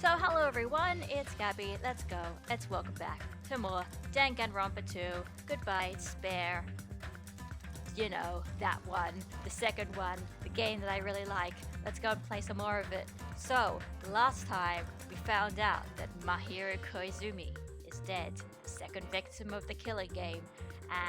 So hello everyone, it's Gabby. Let's go. Let's welcome back to more Danganronpa 2. Goodbye, Spare. You know, that one. The second one. The game that I really like. Let's go and play some more of it. So, last time we found out that Mahiro Koizumi is dead. The second victim of the killing game.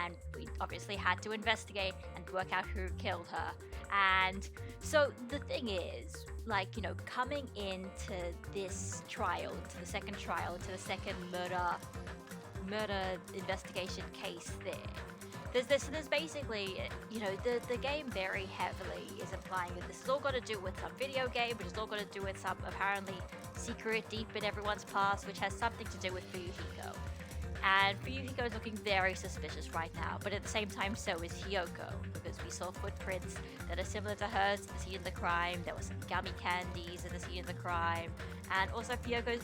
And we obviously had to investigate and work out who killed her. And so the thing is, like, you know, coming into this trial, to the second trial, to the second murder investigation case there's basically, you know, the game very heavily is implying that this is all got to do with some video game, which is all got to do with some apparently secret deep in everyone's past, which has something to do with Fuyuhiko. And Fuyuhiko is looking very suspicious right now, but at the same time so is Hiyoko, because we saw footprints that are similar to hers at the scene of the crime. There were some gummy candies at the scene of the crime, and also Hiyoko is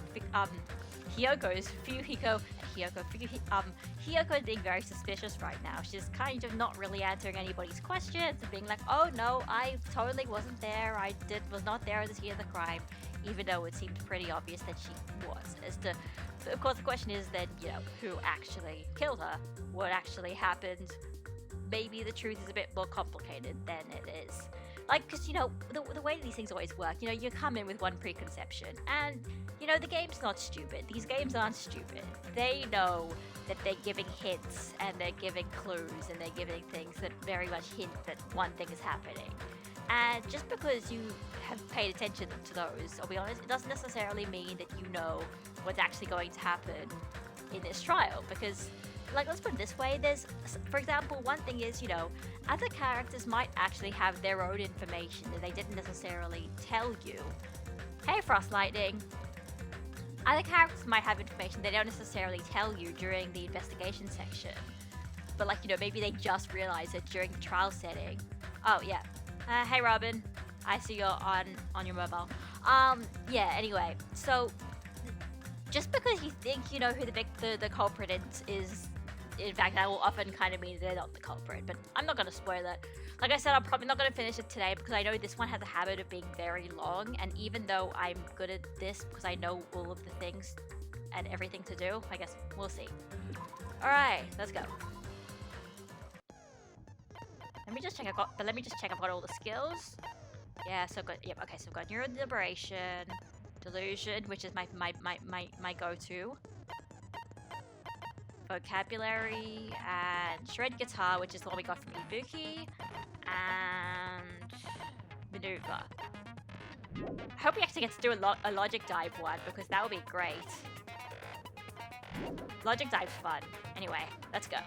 being very suspicious right now. She's kind of not really answering anybody's questions and being like, oh no, I totally wasn't there, was not there at the scene of the crime, even though it seemed pretty obvious that she was. Of course, the question is then, you know, who actually killed her? What actually happened? Maybe the truth is a bit more complicated than it is. Like, because, you know, the way these things always work, you know, you come in with one preconception, and, you know, the game's not stupid. These games aren't stupid. They know that they're giving hints, and they're giving clues, and they're giving things that very much hint that one thing is happening. And just because you have paid attention to those, I'll be honest, it doesn't necessarily mean that you know what's actually going to happen in this trial. Because, like, let's put it this way, there's, for example, one thing is, you know, other characters might actually have their own information that they didn't necessarily tell you. Hey, Frost Lightning! Other characters might have information they don't necessarily tell you during the investigation section. But, like, you know, maybe they just realize it during the trial setting. Oh, yeah. Hey Robin, I see you're on your mobile. Yeah, anyway, so just because you think you know who the culprit is, in fact, that will often kind of mean they're not the culprit, but I'm not going to spoil it. Like I said, I'm probably not going to finish it today because I know this one has a habit of being very long, and even though I'm good at this because I know all of the things and everything to do, I guess we'll see. Alright, let's go. Let me just check I've got all the skills. Yeah, so good. Yep, okay, so I've got Neural Liberation, Delusion, which is my go-to. Vocabulary, and Shred Guitar, which is the one we got from Ibuki, and Maneuver. I hope we actually get to do a Logic Dive one, because that would be great. Logic Dive's fun. Anyway, let's go.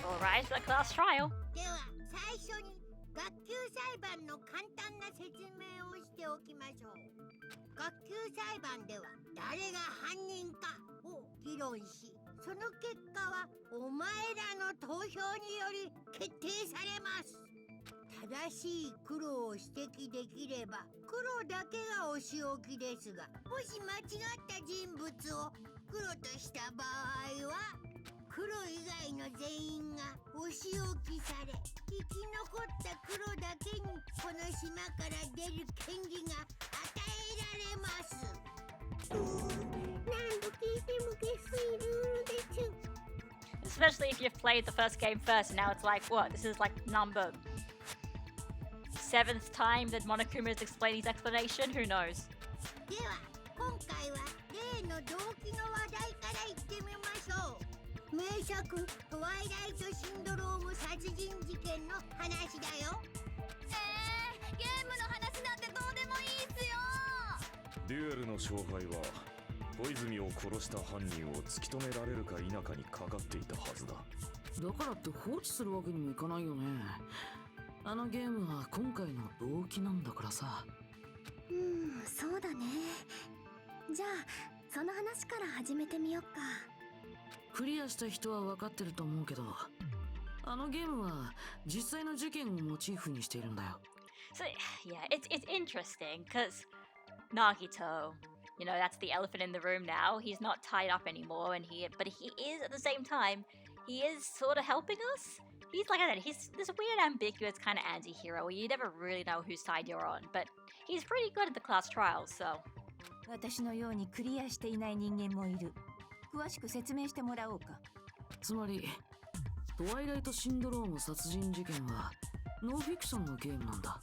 Alright, for the class trial. では最初に学級裁判の簡単な説明をしておきましょう。学級裁判では誰が犯人かを議論し、その結果はお前らの投票により決定されます。正しい黒を指摘できれば黒だけがお仕置きですが、もし間違った人物を黒とした場合は黒以外の全員がお仕置きされ、生き残った黒だけにこの島から出る権利が与えられます。何度聞いても下水ルールです。 Especially if you've played the first game first, and now it's like, what? This is like number 7th time that Monokuma has explained his explanation? Who knows? では、今回は例の動機の話題から言ってみましょう。名作トワイライトシンドローム殺人事件の話だよ。ゲームの話なんてどうでもいいっすよ。デュエルの勝敗は小泉を殺した犯人を突き止められるか否かにかかっていたはずだ。だからって放置するわけにもいかないよね。あのゲームは今回の動機なんだからさ。そうだね。じゃあその話から始めてみよっか。クリアした人は分かってると思うけど、あのゲームは実際の事件をモチーフにしているんだよ。So, yeah, it's interesting, because Nagito, you know, that's the elephant in the room now. He's not tied up anymore, but he is, at the same time, he is sort of helping us. he's like I said, he's this weird ambiguous kind of anti-hero where you never really know whose side you're on, but he's pretty good at the class trials, so. 私のようにクリアしていない人間もいる。詳しく説明してもらおうか。つまりトワイライトシンドローム殺人事件はノンフィクションのゲームなんだ。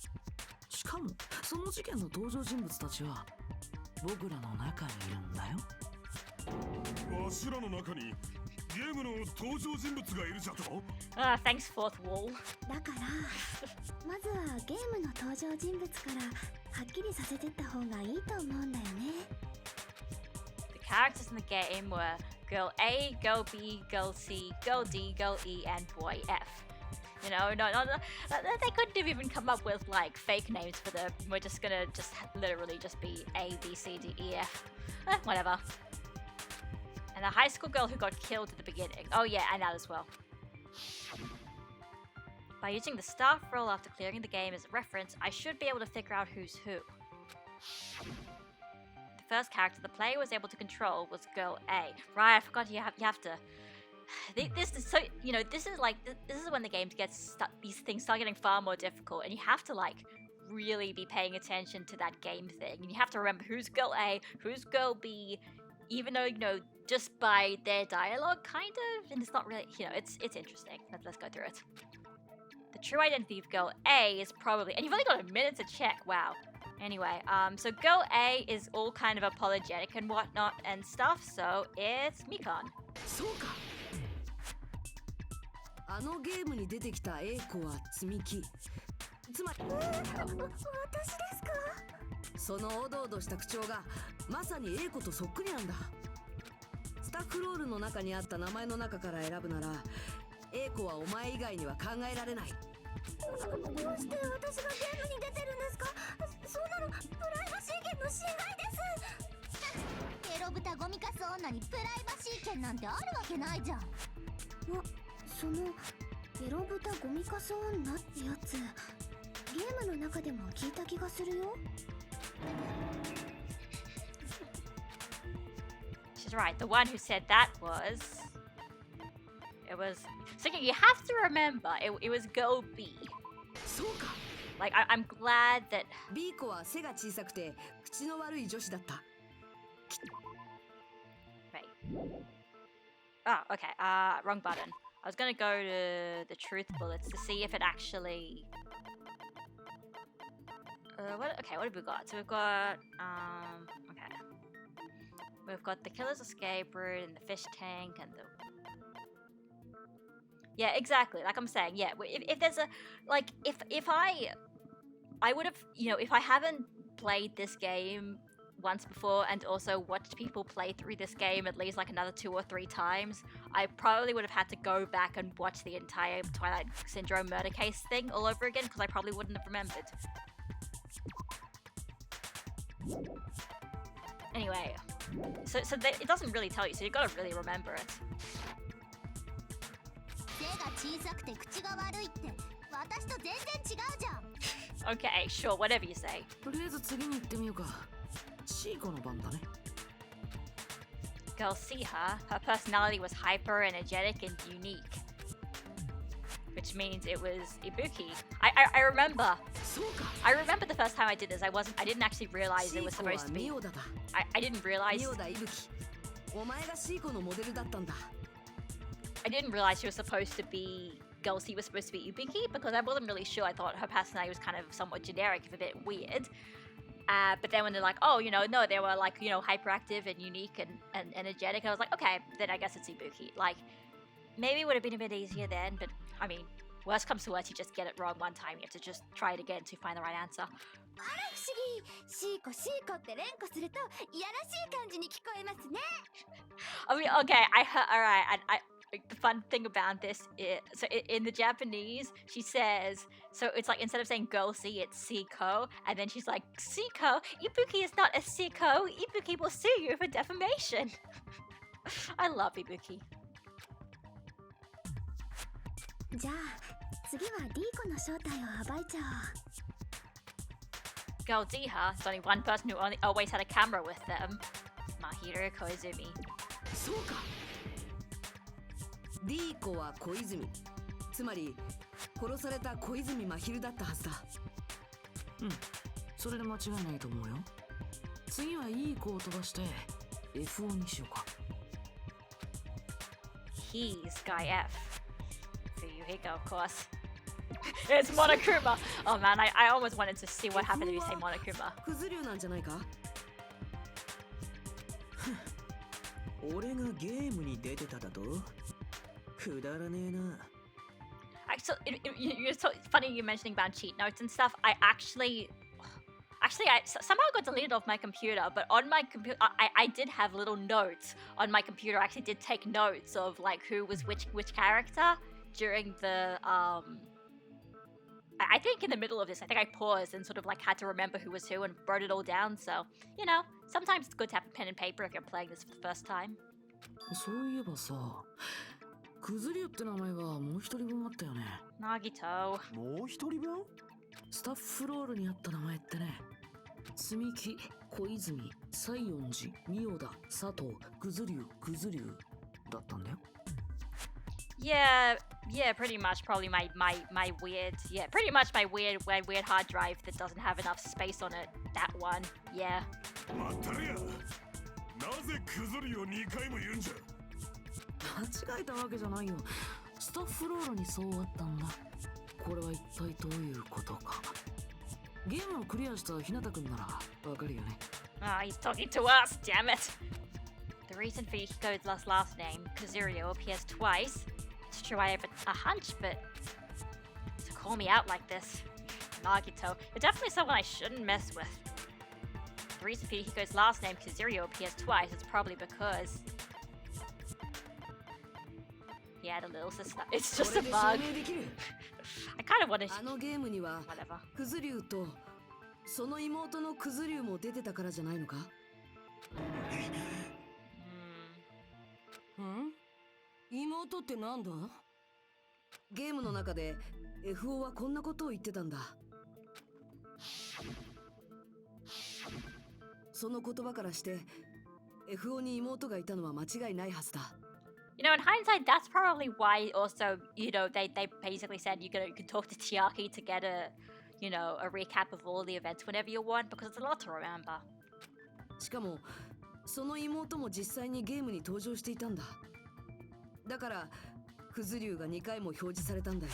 しかもその事件の登場人物たちは僕らの中にいるんだよ。わしらの中にゲームの登場人物がいるじゃと。Thanks, fourth wall. だからまずはゲームの登場人物からはっきりさせてった方がいいと思うんだよね。The characters in the game were Girl A, Girl B, Girl C, Girl D, Girl E, and Boy F. You know, no, they couldn't have even come up with like fake names for them. We're just gonna literally be A, B, C, D, E, F. Whatever. And the high school girl who got killed at the beginning. Oh yeah, and that as well. By using the staff roll after clearing the game as a reference, I should be able to figure out who's who. The first character the player was able to control was Girl A. Right, I forgot you have to. This is so, you know, this is when the game these things start getting far more difficult, and you have to like really be paying attention to that game thing, and you have to remember who's Girl A, who's Girl B, even though, you know, just by their dialogue, kind of, and it's not really, you know, it's interesting. Let's go through it. The true identity of Girl A is probably, and you've only got a minute to check. Wow. Anyway, so Girl A is all kind of apologetic and whatnot and stuff, so it's Mikan. そうか。あのゲームに出てきた A 子は積み木。つまり私ですか？そのおどおどした口調がまさに A 子とそっくりなんだ。スタッフロールの中にあった名前の中から選ぶなら A 子はお前以外には考えられない。どうして私がゲームに出てるんですか？そんなのプライバシー権の侵害です。エロ豚ゴミカス女にプライバシー権なんてあるわけないじゃん。そのエロ豚ゴミカス女ってやつ、ゲームの中でも聞いた気がするよ。She's right. The one who said that was. So you have to remember, it was Girl B. そうか。Like, I'm glad that. B 子は背が小さくて口の悪い女子だった。Right. Oh, okay. Wrong button. I was gonna go to the truth bullets to see if it actually. What have we got? So we've got okay. We've got the killer's escape route and the fish tank and the. Yeah, exactly. Like I'm saying, yeah. If there's a like, if I would have, you know, if I haven't played this game once before and also watched people play through this game at least like another 2 or 3 times, I probably would have had to go back and watch the entire Twilight Syndrome murder case thing all over again because I probably wouldn't have remembered. Anyway, so it doesn't really tell you, so you've got to really remember it. 背が小さくて口が悪いって私と全然違うじゃん。Okay, sure, whatever you say. とりあえず次に行ってみようか。C 子の番だね。Girl, see her. Her personality was hyper, energetic, and unique. Which means it was Ibuki. I remember. そうか。I remember the first time I did this. I didn't actually realize it was supposed to be. I didn't realize. ミオだイブキ。お前が C 子のモデルだったんだ。I didn't realize she was supposed to be. Girl C was supposed to be Ibuki because I wasn't really sure. I thought her personality was kind of somewhat generic, if a bit weird. But then when they're like, oh, you know, no, they were like, you know, hyperactive and unique and energetic. I was like, okay, then I guess it's Ibuki. Like, maybe it would have been a bit easier then, but I mean, worst comes to worst, you just get it wrong one time. You have to just try it again to find the right answer. あら不思議。シーコって連呼するといやらしい感じに聞こえますね。I mean, okay, I heard, all right, the fun thing about this is, so in the Japanese, she says, so it's like instead of saying girl C, it's Siko, and then she's like, Siko, Ibuki is not a Siko, Ibuki will sue you for defamation. I love Ibuki. じゃあ次は D 子の正体を暴いちゃおう。 Girl D, huh? There's only one person who always had a camera with them. Mahiro Koizumi. そうか。D 子は小泉。つまり殺された小泉真昼だったはずだ。うん、それで間違いないと思うよ。次はいい子を飛ばして F 音にしようか。 He's Guy F. Fuyuhiko, of course. It's Monokuma! Oh man, I almost wanted to see what happened if you say Monokuma. クズ流なんじゃないか。俺がゲームに出てただとくだらねえな。It's so funny you mentioning about cheat notes and stuff. I somehow got deleted off my computer, but on my computer, I did have little notes on my computer. I actually did take notes of like who was which character during the I think in the middle of this, I think I paused and sort of like had to remember who was who and wrote it all down. So, you know, sometimes it's good to have a pen and paper if you're playing this for the first time. そういえばさ、クズ流って名前がもう一人分あったよね。 Nagito. もう一人分？スタッフロールにあった名前ってね、積木、小泉、西園寺、仁王田、佐藤、クズ流だったんだよ。Yeah, pretty much. Probably my weird, pretty much my weird hard drive that doesn't have enough space on it. That one, yeah. まったりや。なぜクズリを2回も言うんじゃ。間違えたわけじゃないよ。スタッフロールにそうあったんだ。これは一体どういうことか。ゲームをクリアした日向くんならわかるよね。Oh, he's talking to us. Damn it. The reason for Yukiko's last name, Kazurio, appears twice. It's true I have a hunch, but to call me out like this, Nagito, you're definitely someone I shouldn't mess with. The reason for Yukiko's last name, Kazurio, appears twice is probably because he had a little sister. It's just a bug. I kind of want to. あのゲームには Whatever. クズ流とその妹のクズ流も出てたからじゃないのか。妹ってなんだ？ゲームの中で FO はこんなことを言ってたんだ。その言葉からして FO に妹がいたのは間違いないはずだ。You know, in hindsight, that's probably why also, you know, they basically said you can talk to Chiaki to get a recap of all the events whenever you want, because it's a lot to remember. しかもその妹も実際にゲームに登場していたんだ。だからクズ流が2回も表示されたんだよ。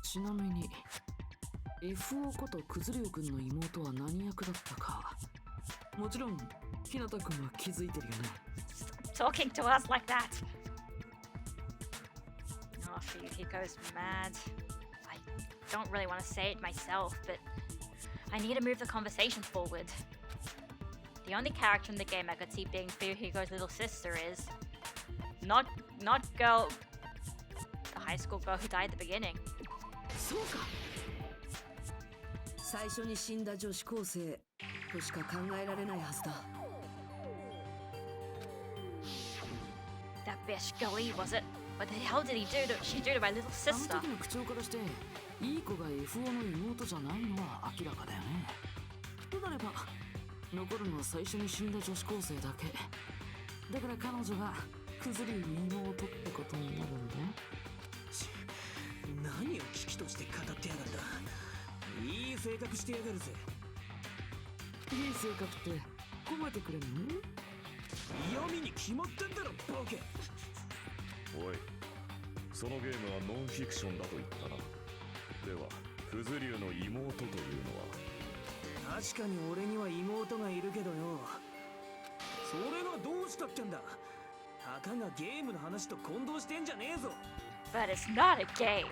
ちなみに FO ことクズ流くんの妹は何役だったか、もちろん日向くんは気づいてるよね。 Talking to us like that. Oh, Fuyuhiko's mad. I don't really want to say it myself, but I need to move the conversation forward. The only character in the game I could see being Fuyuhiko's little sister is not girl, the high school girl who died at the beginning. そうか。最初に死んだ女子高生としか考えられないはずだ。That bitch Gali, was it? What the hell did she do to my little あ sister? の時の口調からしていい子が FO の妹じゃないのは明らかだよね。となれば残るのは最初に死んだ女子高生だけ。だから彼女がクズ流の妹ってことになるんだよ。何を危機として語ってやがるんだ。いい性格してやがるぜ。いい性格って褒めてくれるの？嫌味に決まってんだろボケ。おい、そのゲームはノンフィクションだと言ったな。ではクズ流の妹というのは。確かに俺には妹がいるけどよ、それがどうしたってんだ。たかがゲームの話と混同してんじゃねえぞ。 But it's not a game.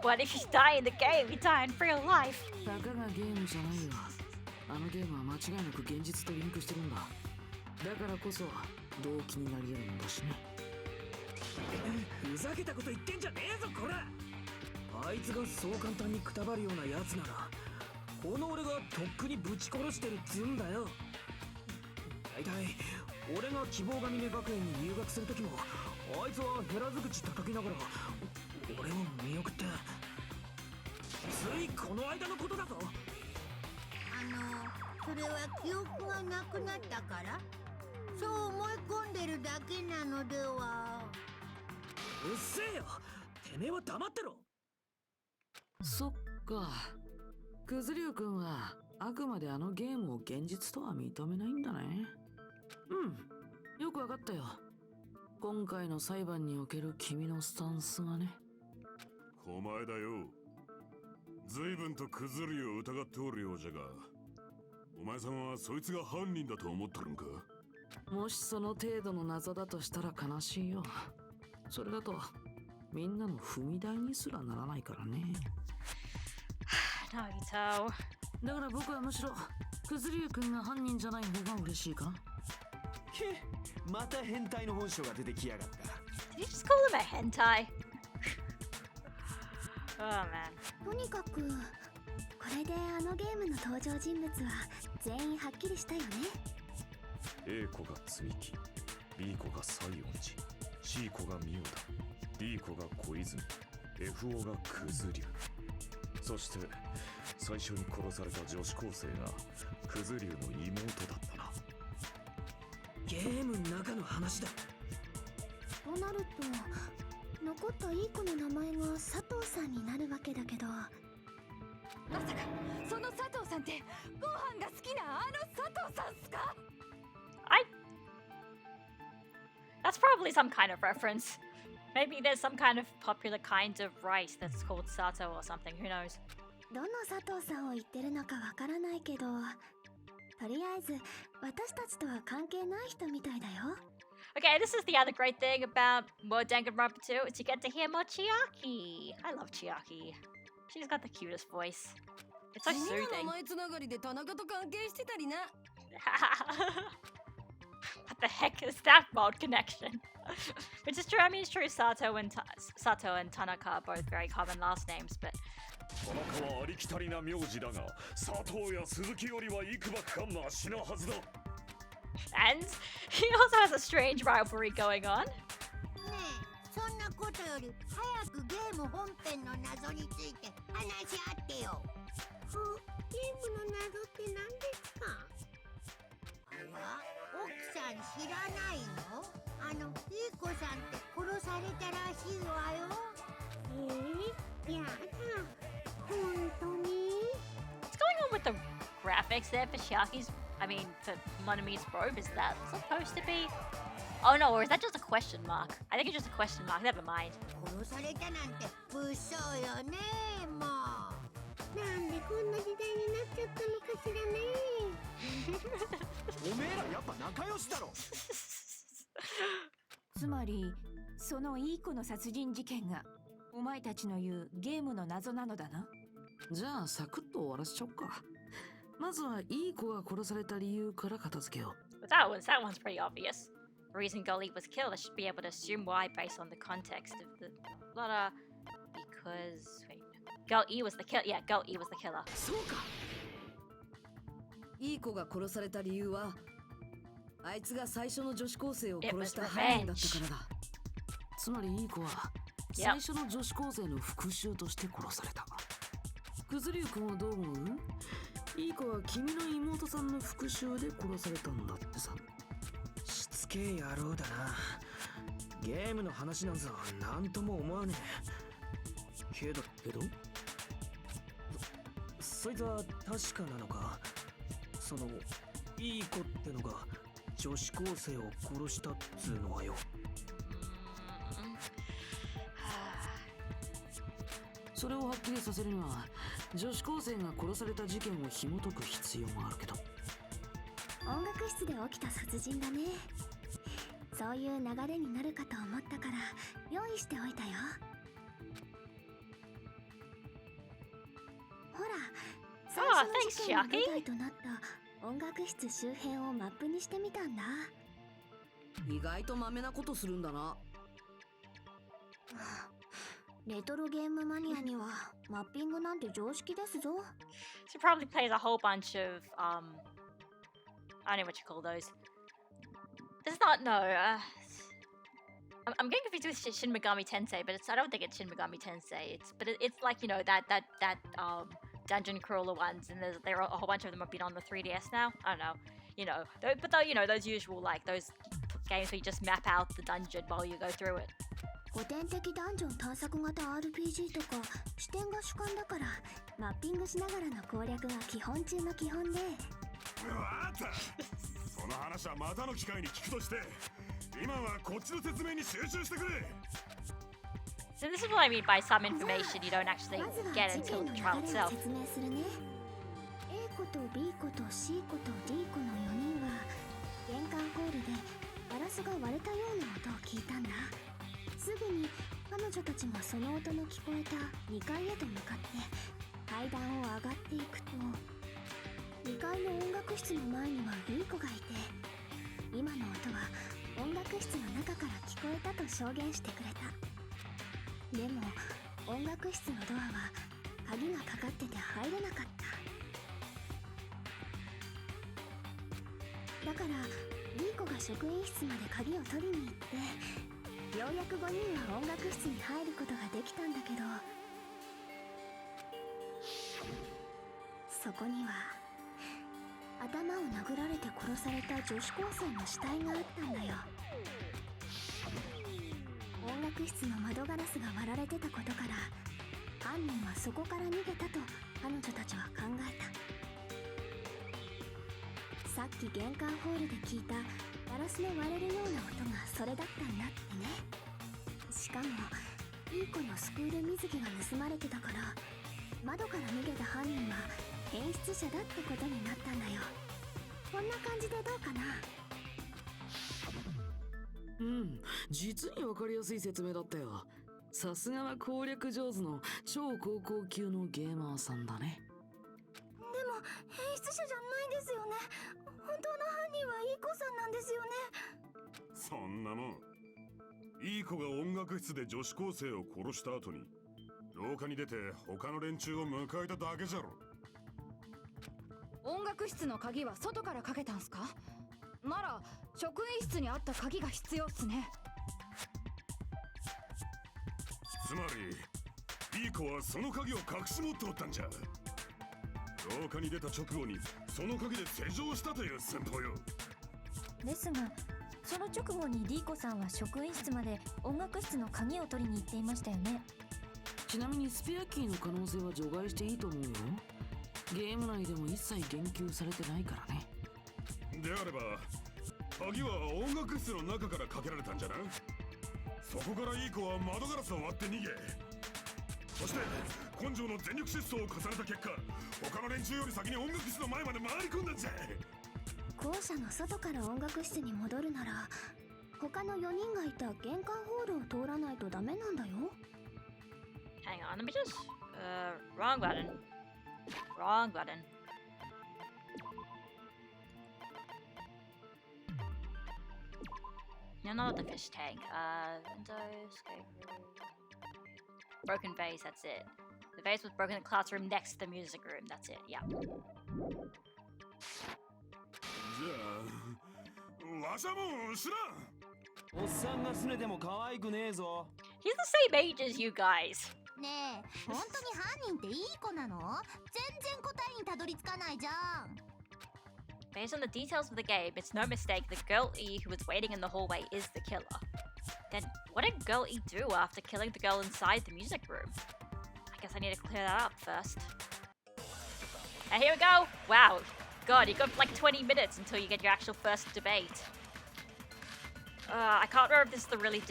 What if you die in the game? You die in real life. たかがゲームじゃないよ。あのゲームは間違いなく現実とリンクしてるんだ。だからこそ動機になり得るんだしね。ふざけたこと言ってんじゃねえぞこら。あいつがそう簡単にくたばるようなやつならこの俺がとっくにぶち殺してるっつうんだよ。だいたい俺が希望が峰学園に入学する時もあいつは減らず口叩きながら俺を見送って、ついこの間のことだぞ。それは記憶がなくなったからそう思い込んでるだけなのでは。うっせえよ。てめえは黙ってろ。そっか。クズリュウ君はあくまであのゲームを現実とは認めないんだね。うん、よくわかったよ。今回の裁判における君のスタンスがね。お前だよ。随分とクズリを疑っておるようじゃが、お前さんはそいつが犯人だと思ってるんか？もしその程度の謎だとしたら悲しいよ。それだとみんなの踏み台にすらならないからね。ナギト。だから僕はむしろクズリュウ君が犯人じゃない方が嬉しいか。け、また変態の本性が出てきやがった。 Did you just call him a hentai? Oh man. とにかくこれであのゲームの登場人物は全員はっきりしたよね。 A 子が積木、B 子が西園寺、C 子がミュウダ、D 子が小泉、FO がクズリュウ。そして最初に殺された女子高生がクズリュウの妹だったな。ゲームの中の話だ。となると残ったいい子の名前が佐藤さんになるわけだけど、まさかその佐藤さんってご飯が好きなあの佐藤さんっすか？ That's probably some kind of reference. Maybe there's some kind of popular kind of rice that's called sato or something. Who knows? どの佐藤さんを言ってるのかわからないけど、とりあえず私たちとは関係ない人みたいだよ。 Okay, this is the other great thing about Danganronpa 2 is you get to hear more Chiaki. I love Chiaki. She's got the cutest voice. It's so 君の soothing. 名前つながりで田中と関係してたりな。What the heck is that mod connection? Which is true. I mean, it's true. Sato and Tanaka are both very common last names, but 田中はありきたりな名字だが、佐藤や鈴木よりはいくばくかマシなはずだ。 and he also has a strange rivalry going on. ねえ、そんなことより早くゲーム本編の謎について話し合ってよ。ゲームの謎って何ですか？あら、奥さん知らないの？いい子さんって殺されたらしいわよ。やだ、本当に？ What's going on with the graphics there for Chiaki's? I mean, for Monami's robe, is that supposed to be? Oh no, or is that just a question mark? I think it's just a question mark. Never mind. 殺されたなんて物騒よね、もう。なんでこんな時代になっちゃったのかしらね。おめえらやっぱ仲良しだろ。つまりそのいい子の殺人事件がお前たちの言うゲームの謎なのだな。じゃあサクッと終わらせちゃおっか。まずはいい子が殺された理由から片付けよう。 But that one's pretty obvious. The reason Gully was killed, I should be able to assume why based on the context of the letter. Because wait, Gully was the killer. Yeah, Gully was the killer. そうか。いい子が殺された理由は、あいつが最初の女子高生を殺した犯人だったからだ。つまりいい子は最初の女子高生の復讐として殺された。クズリュウ君はどう思う？いい子は君の妹さんの復讐で殺されたんだってさ。しつけえ野郎だな。ゲームの話なんざなんとも思わねえ。けどそいつは確かなのか。そのいい子ってのが女子高生を殺したっつうのはよ。それをはっきりさせるには女子高生が殺された事件を紐解く必要があるけど。音楽室で起きた殺人だね。そういう流れになるかと思ったから用意しておいたよ。ほら、最初の事件の舞台となった音楽室周辺をマップにしてみたんだ。意外とマメなことするんだな。レトロゲームマニアにはマッピングなんて常識ですぞ。 She probably plays a whole bunch of I don't know what you call those. It's not I'm getting confused with Shin Megami Tensei, but I don't think it's Shin Megami Tensei. It's like, you know, that dungeon crawler ones, and there are a whole bunch of them have been on the 3DS now. I don't know, you know, you know, those usual like those games where you just map out the dungeon while you go through it. 古典的ダンジョン探索型 RPG とか視点が主観だからマッピングしながらの攻略が基本中の基本で。わかった。その話はまたの機会に聞くとして、今はこっちの説明に集中してくれ。 So this is what I mean by some information you don't actually まずは get 事 until 件 the の trial 流れ itself. を説明するね。A 子と B 子と C 子と D 子の4人は玄関ホールでガラスが割れたような音を聞いたんだ。すぐに彼女たちがその音の聞こえた2階へと向かって階段を上がっていくと、2階の音楽室の前には B 子がいて、今の音は音楽室の中から聞こえたと証言してくれた。でも音楽室のドアは鍵がかかってて入れなかった。だから B 子が職員室まで鍵を取りに行って、ようやく5人は音楽室に入ることができたんだけど、そこには頭を殴られて殺された女子高生の死体があったんだよ。音楽室の窓ガラスが割られてたことから犯人はそこから逃げたと彼女たちは考えた。さっき玄関ホールで聞いたガラスの割れるような音がそれだったんだってね。しかもいい子のスクール水着が盗まれてたから、窓から逃げた犯人は変質者だってことになったんだよ。こんな感じでどうかな。うん、実に分かりやすい説明だったよ。さすがは攻略上手の超高校級のゲーマーさんだね。でも変質者じゃないですよね。本当の犯人はいい子さんなんですよね。そんなもん、いい子が音楽室で女子高生を殺した後に廊下に出て他の連中を迎えただけじゃろ。音楽室の鍵は外からかけたんすか？なら職員室にあった鍵が必要っすね。つまりいい子はその鍵を隠し持っておったんじゃ。廊下に出た直後にその鍵で施錠したという戦法よ。ですがその直後に D 子さんは職員室まで音楽室の鍵を取りに行っていましたよね。ちなみにスペアキーの可能性は除外していいと思うよ。ゲーム内でも一切言及されてないからね。であれば鍵は音楽室の中からかけられたんじゃな。そこからいい子は窓ガラスを割って逃げ、そして根性の全力疾走を重ねた結果、他の連中より先に音楽室の前まで回り込んだんじゃ。校舎の外から音楽室に戻るなら他の4人がいた玄関ホールを通らないとダメなんだよ。 Hang on, let me just... wrong button. Wrong button. No, not the fish tank. Windows, escape room. Broken vase, that's it. The vase was broken in the classroom next to the music room, that's it, yeah. じゃあわしはもう知らん。おっさんがすねても可愛くねえぞ。 He's the same age as you guys. ねえ、本当に犯人っていい子なの？全然答えにたどり着かないじゃん。 Based on the details of the game, it's no mistake that girl E who was waiting in the hallway is the killer. Then, what did girl E do after killing the girl inside the music room? I guess I need to clear that up first. And here we go! Wow, God, you got like 20 minutes until you get your actual first debate. I can't remember if this is the really...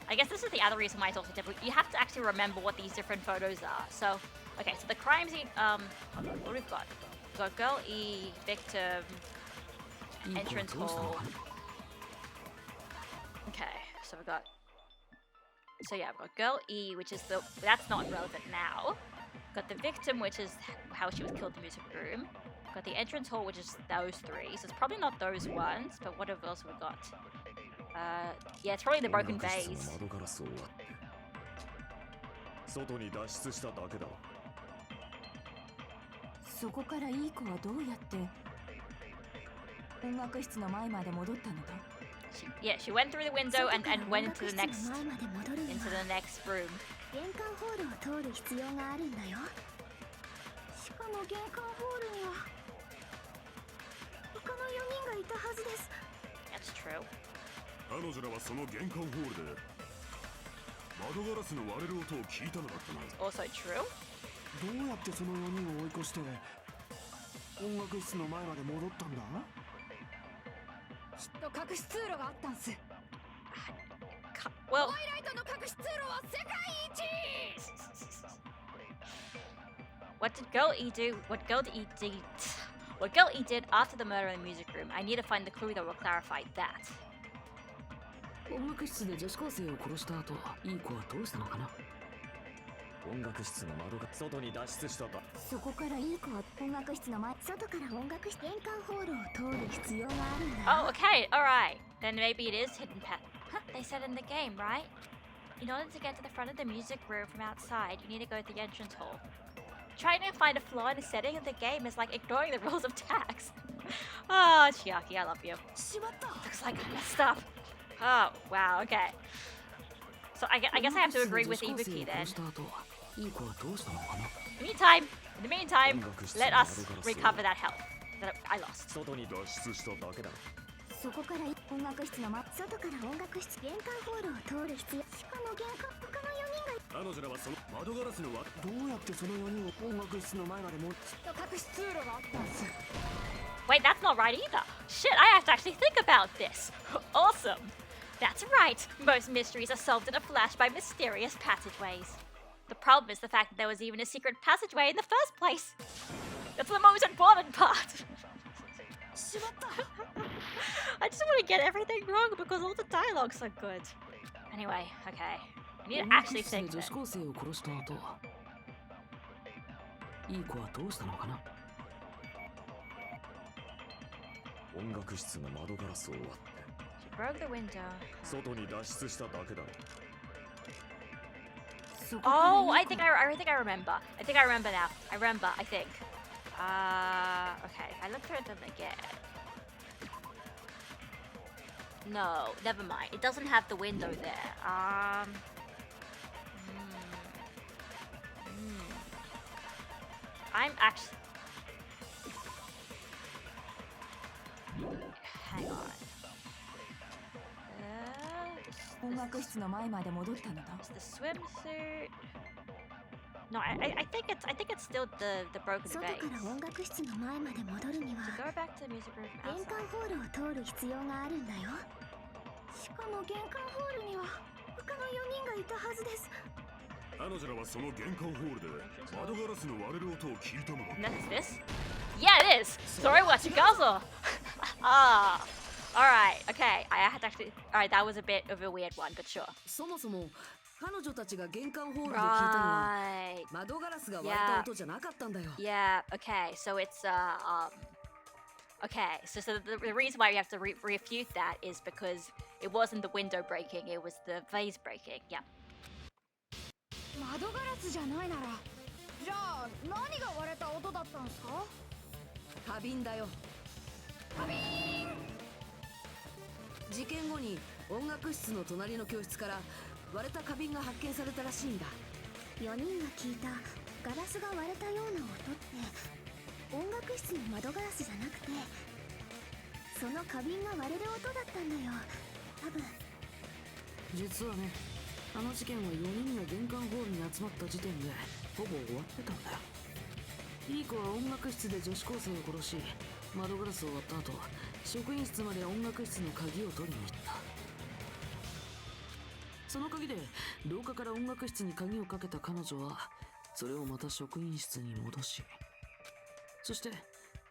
I guess this is the other reason why it's also difficult. You have to actually remember what these different photos are. So, okay, so the crime scene, hold on, what do we've got? We've got girl E, victim, entrance hall. Okay, so we've got, so yeah, we've got girl E, which is that's not relevant now. Got the victim, which is how she was killed in the music room. Got the entrance hall, which is those three. So it's probably not those ones, but what else have we got? Yeah, it's probably the broken vase. 外に脱出しただけだ。そこからいい子はどうやって音楽室の前まで戻ったのだ？ Yeah, she went through the window and went into the next room. 玄関ホールを通る必要があるんだよ。しかも玄関ホールには他の4人がいたはずです。 That's true. 彼女らはその玄関ホールで窓ガラスの割れる音を聞いたのだったな。 Also true. どうやってその4人を追い越して音楽室の前まで戻ったんだ？きっと隠し通路があったんす。 Well, トワイライトの隠し通路は世界一。 what did Girl E do? What Girl E did after the murder in the music room? I need to find the clue that will clarify that. 音楽室で女子高生を殺した後、いい子はどうしたのかな。音楽室の窓が外に脱出したか。そこからいい子は音楽室の前、外から音楽室玄関ホールを通る必要があるんだ。 Oh, okay, alright. Then maybe it is hidden path. Huh, they said in the game, right? In order to get to the front of the music room from outside, you need to go to the entrance hall. Trying to find a flaw in the setting of the game is like ignoring the rules of tax. Oh, Chiaki, I love you. しまった。 Looks like I messed up. Oh, wow, okay. So I guess I have to agree with Ibuki then. いい子はどうしたのかな。 In the meantime, let us recover that health that I lost. 外に脱出しただけだ。そこから音楽室の外から音楽室玄関ホールを通る必要。しかも玄関他の4人が。彼女らはその窓ガラスの割どうやってその4人を音楽室の前まで持って。きっと隠し通路があったんす。 Wait, that's not right either. Shit, I have to actually think about this. Awesome. That's right. Most mysteries are solved in a flash by mysterious passageways. The problem is the fact that there was even a secret passageway in the first place. That's the most important part. しまった。 I just want to get everything wrong because all the dialogue's so good. Anyway, okay. We need to actually think 女 this. 子高生を殺した後、いい子はどうしたのかな。音楽室の窓ガラスを割って She broke the window. 外に脱出しただけだ。 Oh, I think I remember. I think I remember now. I remember, I think. Okay. I looked through them again. No, never mind. It doesn't have the window there. I'm actually... Hang on. 音楽室の前まで戻ったのだ。 It's the swimsuit. No, I think it's still the broken 外 vase. から音楽室の前まで戻るには To go back to the music room from 玄関 outside. ホールを通る必要があるんだよ。しかも玄関ホールには他の4人がいたはずです。彼女らはその玄関ホールで窓ガラスの割れる音を聞いたのだ。 And that's this? Yeah, it is! Sorry, what you guzzle? Ah. Alright, okay. I had to actually. Alright, that was a bit of a weird one, but sure. そもそも彼女たちが玄関ホールで聞いたのは Right. 窓ガラスが割れた音じゃなかったんだよ。 Yeah, okay. So it's, Okay, so the reason why we have to refute that is because it wasn't the window breaking, it was the vase breaking. Yeah. 窓ガラスじゃないなら、じゃあ何が割れた音だったんすか？花瓶だよ。花瓶。事件後に音楽室の隣の教室から割れた花瓶が発見されたらしいんだ。4人が聞いたガラスが割れたような音って音楽室の窓ガラスじゃなくてその花瓶が割れる音だったんだよ。多分。実はね、あの事件は4人が玄関ホールに集まった時点でほぼ終わってたんだよ。いい子は音楽室で女子高生を殺し、窓ガラスを割った後、職員室まで音楽室の鍵を取りに行った。その鍵で廊下から音楽室に鍵をかけた彼女はそれをまた職員室に戻し、そして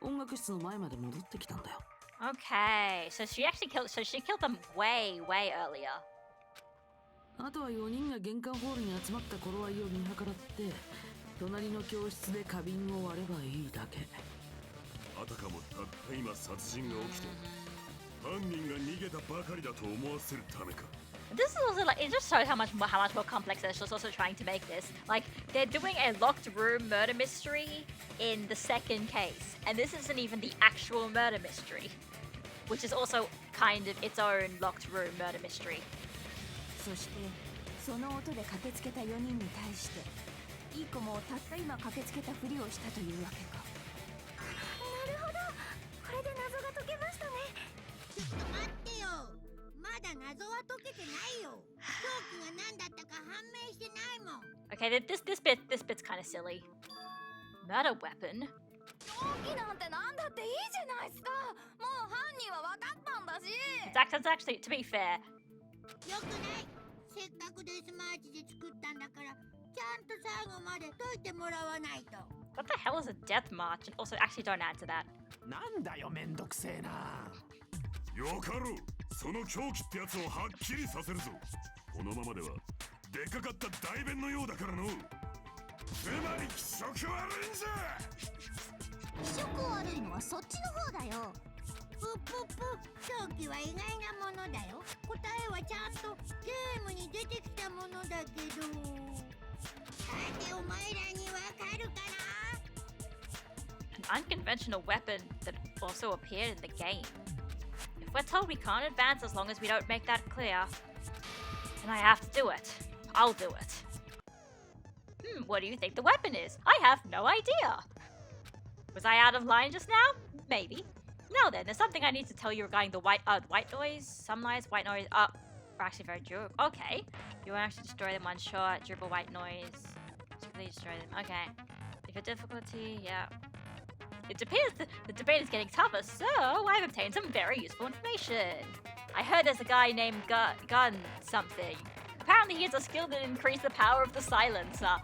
音楽室の前まで戻ってきたんだよ。 Okay, so she killed them way earlier. あとは4人が玄関ホールに集まった頃合いを見計らって隣の教室で花瓶を割ればいいだけ。あたかもたった今殺人が起きて犯人が逃げたばかりだと思わせるためか。 This is also like, it just shows how much more complex they're just also trying to make this. Like, they're doing a locked room murder mystery in the second case, and this isn't even the actual murder mystery, which is also kind of its own locked room murder mystery. そしてその音で駆けつけた4人に対していい子もたった今駆けつけたふりをしたというわけか。なるほど。これで謎が解けま Okay, this bit's kind of silly. Meta weapon. 凶器なんてなんだっていいじゃないですか。もう犯人は分かったんだし。 That's actually, to be fair, よくない。せっかくデスマーチで作ったんだから、ちゃんと最後まで解いてもらわないと。 what the hell is a death march? And also, actually, don't answer that. なんだよめんどくせえな。よかろう。その狂気ってやつをはっきりさせるぞ。このままではでかかった大弁のようだからの。つまり気色悪いんじゃ。気色悪いのはそっちの方だよ。ぷっぷっぷ、狂気は意外なものだよ。答えはちゃんとゲームに出てきたものだけど。さてお前らにわかるかな？ An unconventional weapon that also appeared in the game. If we're told we can't advance as long as we don't make that clear, then I have to do it. I'll do it. What do you think the weapon is? I have no idea. Was I out of line just now? Maybe. Now then, there's something I need to tell you regarding the white noise, some lies, white noise, are actually very durable. Okay. You won't actually destroy them one shot, durable white noise. Simply destroy them. Okay. If your difficulty, yeah. It appears the debate is getting tougher, so I've obtained some very useful information. I heard there's a guy named Gun something. Apparently he has a skill that increases the power of the silencer.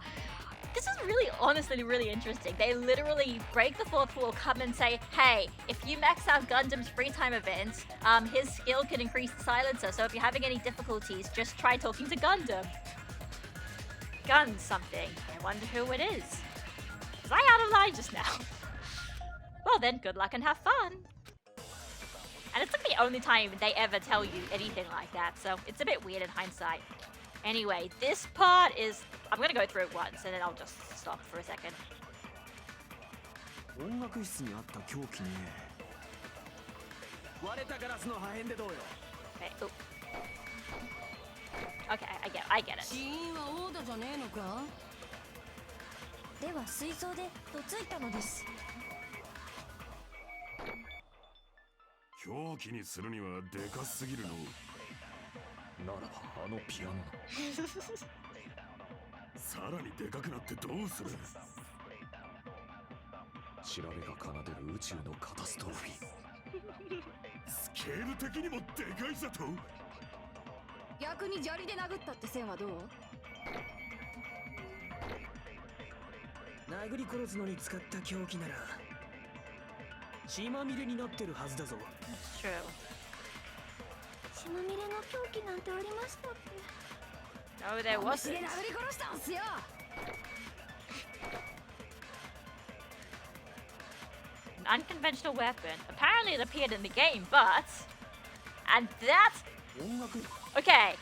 This is really, honestly, really interesting. They literally break the fourth wall, come and say, hey, if you max out Gundam's free time events, his skill can increase the silencer, so if you're having any difficulties, just try talking to Gundam. Gun something. I wonder who it is. Was I out of line just now? Well then, good luck and have fun. And it's like the only time they ever tell you anything like that, so it's a bit weird in hindsight. Anyway, this part is... I'm gonna go through it once, and then I'll just stop for a second. 音楽室にあった凶器ね。割れたガラスの破片でどうよ。 Okay, ooh. Okay, I get it. 死因はオーダじゃねえのか。では水槽でどついたのです。狂気にするにはでかすぎるの。ならばあのピアノの。さらにでかくなってどうする？調べが奏でる宇宙のカタストロフィー。スケール的にもでかいぞと。逆に砂利で殴ったって線はどう？殴り殺すのに使った凶器なら血まみれになってるはずだぞ。 It's true. 血まみれの凶器なんてありましたっけ？ No, there 虫 wasn't. で殴り殺したんすよ。An unconventional weapon. Apparently it appeared in the game, but... And that's... Okay.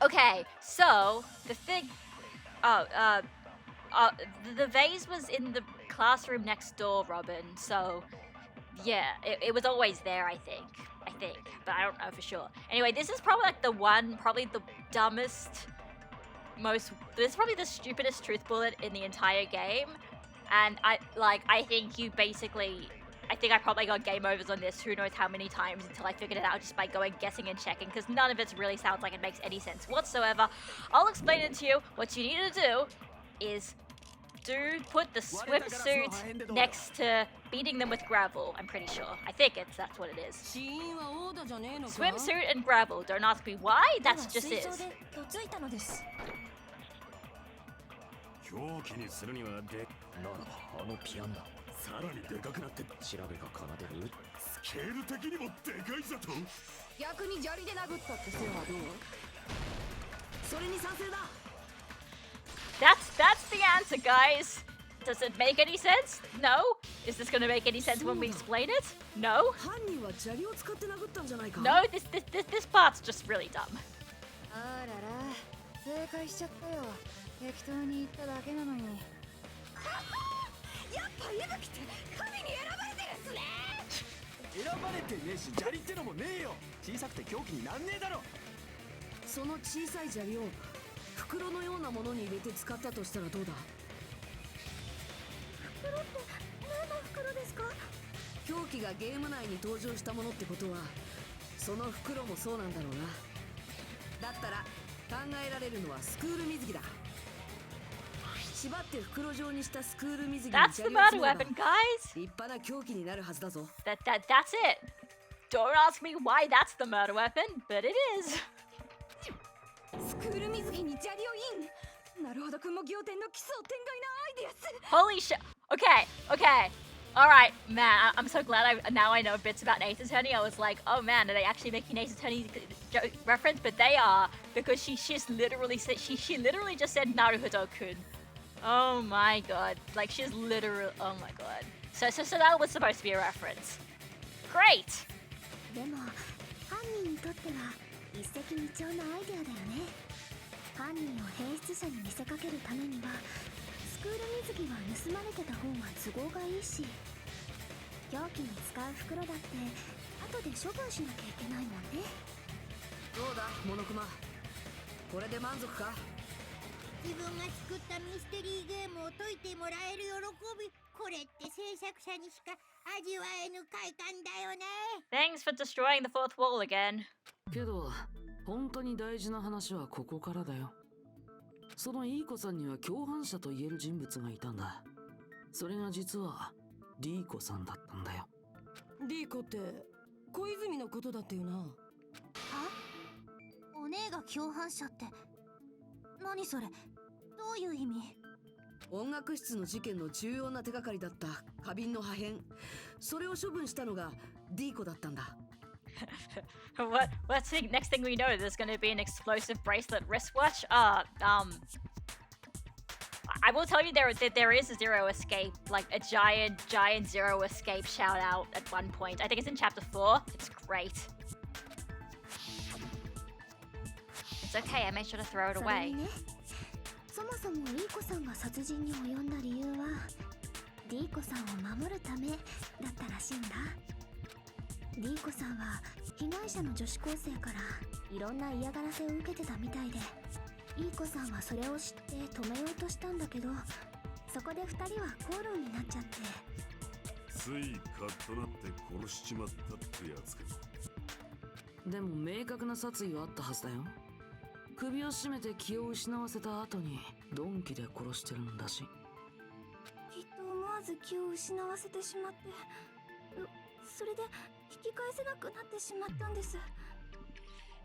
Okay, so, the thing... the vase was in the classroom next door, Robin, so... Yeah, it was always there, I think. But I don't know for sure. Anyway, this is probably like probably the dumbest, this is probably the stupidest truth bullet in the entire game. And I think I probably got game overs on this who knows how many times until I figured it out just by going guessing and checking, because none of it really sounds like it makes any sense whatsoever. I'll explain it to you. What you need to do is put the swimsuit next to beating them with gravel, I'm pretty sure. I think that's what it is. Swimsuit and gravel. Don't ask me why, that's just it. 狂気にするにはでならばあのピアノだ。さらにでかくなって調べが奏でるスケール的にもでかいぞと。逆に砂利で殴ったって線はどう？それに賛成だ。That's the answer, guys. Does it make any sense? No? Is this gonna make any sense when we explain it? No? 犯人は砂利を使って殴ったんじゃないか。 No, this part's just really dumb. あらら、正解しちゃったよ。適当に言っただけなのに。やっぱ伊吹って神に選ばれてるっすね。選ばれてねえし砂利ってのもねえよ。小さくて凶器になんねえだろ。その小さい砂利を袋のようなものに入れて使ったとしたらどうだ？袋って何の袋ですか？凶器がゲーム内に登場したものってことはその袋もそうなんだろうな。だったら考えられるのはスクール水着だ。縛って袋状にしたスクール水着に That's the 砂利を murder 詰めれば weapon, guys. 立派な凶器になるはずだぞ。 That's it. Don't ask me why that's the murder weapon, but it is. スクール水着に砂利をイン。なるほどくんも仰天の奇想天外なアイデアっす。 Holy shit. Okay. All right, man. I'm so glad now I know bits about Ace Attorney. I was like, oh man, are they actually making Ace Attorney reference? But they are, because she's literally said she literally just said Naruhodo-kun. Oh my god. Like she's literally. Oh my god. So that was supposed to be a reference. Great. でも犯人にとっては一石二鳥のアイデアだよね。犯人を変質者に見せかけるためにはスクール水着は盗まれてた方が都合がいいし、凶器に使う袋だって後で処分しなきゃいけないもんね。どうだモノクマ、これで満足か？自分が作ったミステリーゲームを解いてもらえる喜び、これって制作者にしか味わえぬ快感だよね。 Thanks for destroying the fourth wall again. けど本当に大事な話はここからだよ。そのいい子さんには共犯者と言える人物がいたんだ。それが実はリーコさんだったんだよ。リーコって小泉のことだってよな。は？お姉が共犯者って何それ？どういう意味？音楽室の事件の重要な手がかりだった花瓶の破片、それを処分したのがリーコだったんだ。What's the next thing we know? There's going to be an explosive bracelet wristwatch. I will tell you there is a zero escape, like a giant zero escape shout out at one point. I think it's in chapter 4. It's great. It's okay. I made sure to throw it それ away. にね、そもそもリーコさんが殺人に及んだ理由はリーコさんを守るためだったらしいんだ。リーコさんは被害者の女子高生からいろんな嫌がらせを受けてたみたいで、リーコさんはそれを知って止めようとしたんだけど、そこで2人は口論になっちゃって。ついカッとなって殺しちまったってやつか。でも明確な殺意はあったはずだよ。首を絞めて気を失わせた後に鈍器で殺してるんだし。きっと思わず気を失わせてしまって、それで引き返せなくなってしまったんです。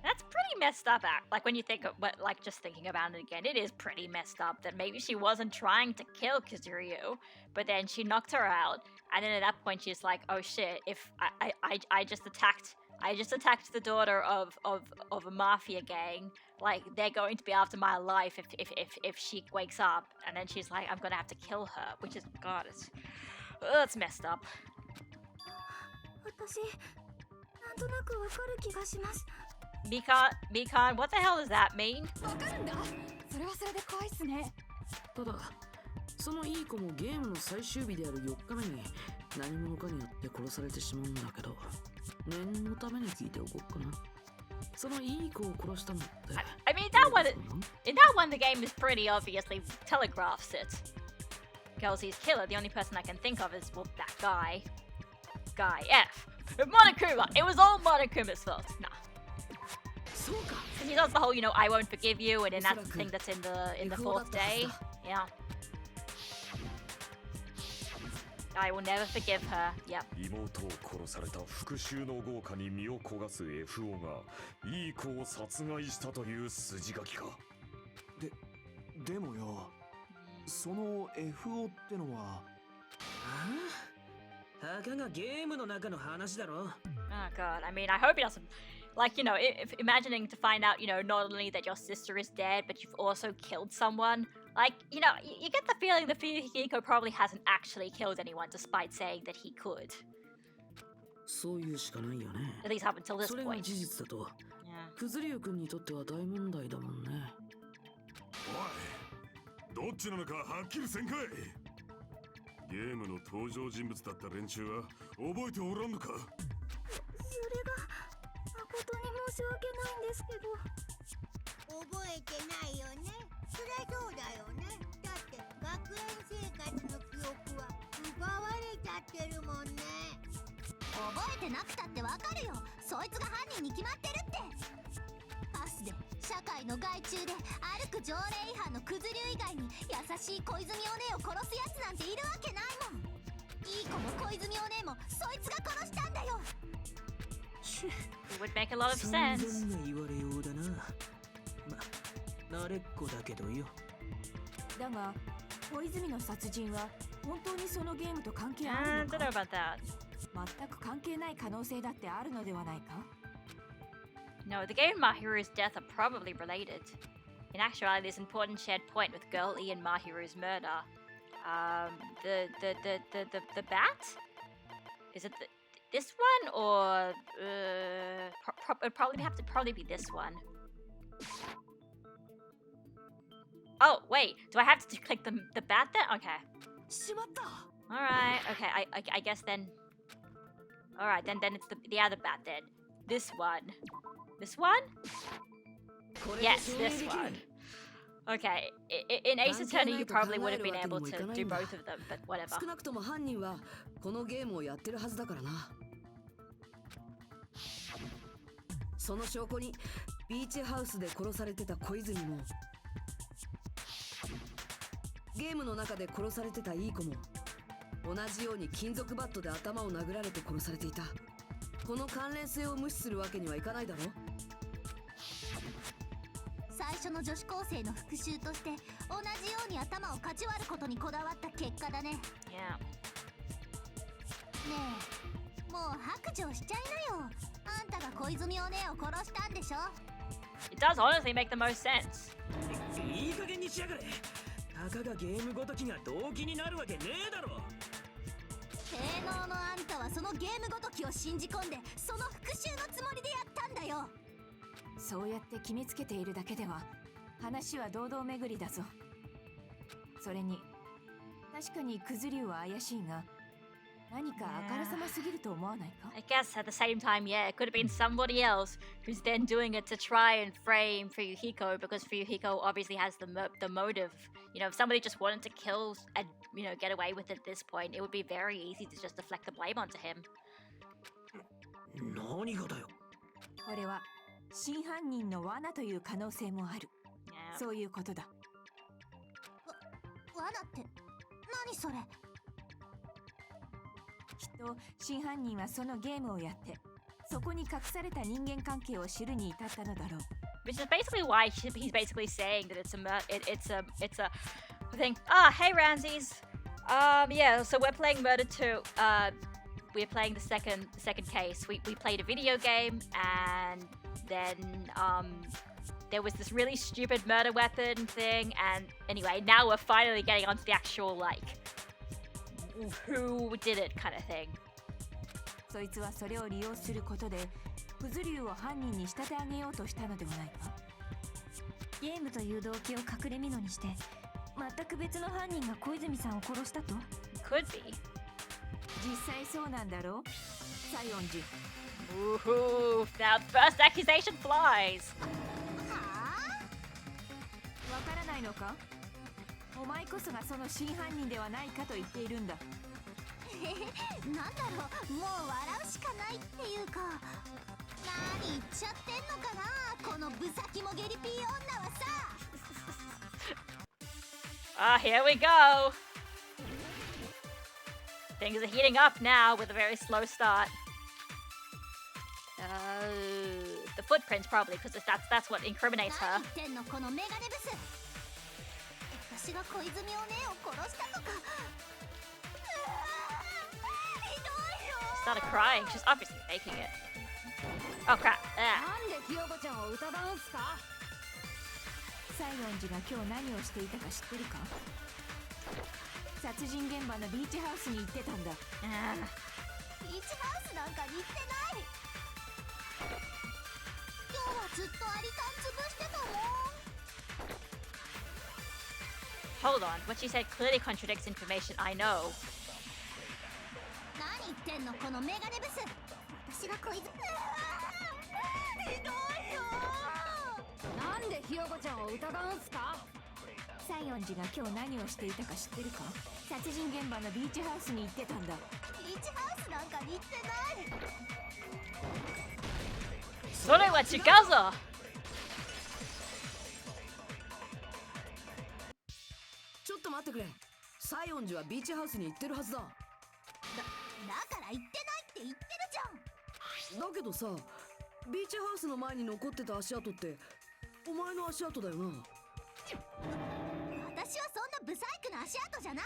That's pretty messed up. Like when you think of like just thinking about it again, it is pretty messed up that maybe she wasn't trying to kill Kazuryu, but then she knocked her out, and then at that point she's like, "Oh shit! If I just attacked the daughter of a mafia gang, like they're going to be after my life if she wakes up." And then she's like, "I'm gonna have to kill her," which is it's messed up. 私、なんとなくわかる気がします。Mikan, what the hell does that mean? わかるんだ。それはそれで怖いっすね。ただそのいい子もゲームの最終日である4日目に何者かによって殺されてしまうんだけど、念のために聞いておこうかな。そのいい子を殺したのって。I mean, in that one, the game is pretty obviously telegraphs it. Kelsey's killer, the only person I can think of is, well, that guy F. Monokuma! It was all Monokuma's fault. Nah. He does the whole, I won't forgive you, and then that's the thing that's in the fourth day. Yeah. I will never forgive her. Yep. 妹を殺された復讐の豪華に身を焦がす FO がいい子を殺害したという筋書きか。でもよ、その FO ってのは。たかがゲームの中の話だろ。 Oh god, I mean, I hope he doesn't... Like, if imagining to find out, not only that your sister is dead, but you've also killed someone. Like, you get the feeling that Fuyuhiko probably hasn't actually killed anyone, despite saying that he could. そういうしかないよね。 At least up until this それが point. 事実だと、 Yeah. くずりゅうくんにとっては大問題だもんね。おい、どっちなのかはっきりせんかい。ゲームの登場人物だった連中は覚えておらんのか。それが誠に申し訳ないんですけど。覚えてないよね。そりゃそうだよね。だって学園生活の記憶は奪われちゃってるもんね。覚えてなくたってわかるよ。そいつが犯人に決まってるって。パスで社会の害虫で歩く条例違反のクズ流以外に優しい小泉お姉を殺すやつなんているわけないもん。いい子も小泉お姉もそいつが殺したんだよ。 It would make a lot of 散 sense. 々な言われようだな。ま、慣れっこだけどよ。だが小泉の殺人は本当にそのゲームと関係あ I る don't の know か。 about that. 全く関係ない可能性だってあるのではないか。 No, the game and Mahiru's death are probably related. In actuality, there's an important shared point with Girl E and Mahiru's murder. The bat? Is it this one or it'd probably be this one. Oh wait, do I have to click the bat then? Okay. しまった。 All right. Okay. I guess then. All right. Then it's the other bat then. This one. This one? Yes, this one. Okay. In Ace Attorney, you probably would have been able to do both of them, but whatever. 少なくとも犯人はこのゲームをやってるはずだからな。その証拠にビーチハウスで殺されてた小泉も、ゲームの中で殺されてたいい子も同じように金属バットで頭を殴られて殺されていた。この関連性を無視するわけにはいかないだろ。最初の女子高生の復讐として同じように頭をかち割ることにこだわった結果だね。 Yeah. ねえ、もう白状しちゃいなよ。あんたが小泉お姉を殺したんでしょ。 It does honestly make the most sense. いい加減にしやがれ。たかがゲームごときが動機になるわけねえだろ。低能のあんたはそのゲームごときを信じ込んでその復讐のつもりでやったんだよ。そうやって決めつけているだけでは話は堂々巡りだぞ。それに確かにクズ流は怪しいが、何かあからさますぎると思わないか？ I guess at the same time, yeah, it could have been somebody else who's then doing it to try and frame Fuyuhiko, because Fuyuhiko obviously has the motive. You know, if somebody just wanted to kill and, you know, get away with it at this point, it would be very easy to just deflect the blame onto him. 何がだよ。これは真犯人の罠という可能性もある。 Yeah. そういうことだ。罠って何それ。きっと真犯人はそのゲームをやってそこに隠された人間関係を知るに至ったのだろう。 Which is basically why he's basically saying that it's a thing. Ah, hey Ramses. Yeah, so we're playing Murder 2. We're playing the second case. We played a video game, and then there was this really stupid murder weapon thing, and anyway, now we're finally getting onto the actual, like, who did it kind of thing. そいつはそれを利用することでクズ流を犯人に仕立て上げようとしたのではないか。ゲームという動機を隠れ蓑にして全く別の犯人が小泉さんを殺したと。 Could be. 実際そうなんだろう、西園寺。 Woohoo! Now the first accusation flies. わからないのか？お前こそがその真犯人ではないかと言っているんだ。なんだろう、もう笑うしかないっていうか、何言っちゃってんのかな、このブサキモゲリピー女はさ。Ah, here we go. Things are heating up now with a very slow start. The footprints probably, because that's what incriminates her. 何言ってんのこのメガネブス。私が小泉お姉を殺したとか。ひどいよ。 Started crying. She's obviously faking it. Oh crap! なんでひよこちゃんを疑うんすか？西園寺が今日何をしていたか知ってるか？殺人現場のビーチハウスに行ってたんだ。ビーチハウスなんかに行ってない。今日はずっとアリタン潰してたもん。 Hold on. What she said clearly contradicts information I know. 何言ってんのこのメガネブス。私が小泉。ひどいよ。なんでひよこちゃんを疑うんすか？西園寺が今日何をしていたか知ってるか？殺人現場のビーチハウスに行ってたんだ。ビーチハウスなんかに行ってない。それは違うぞ。待ってくれ。西園寺はビーチハウスに行ってるはずだ。だから行ってないって言ってるじゃん。だけどさ、ビーチハウスの前に残ってた足跡ってお前の足跡だよな。私はそんなブサイクな足跡じゃない。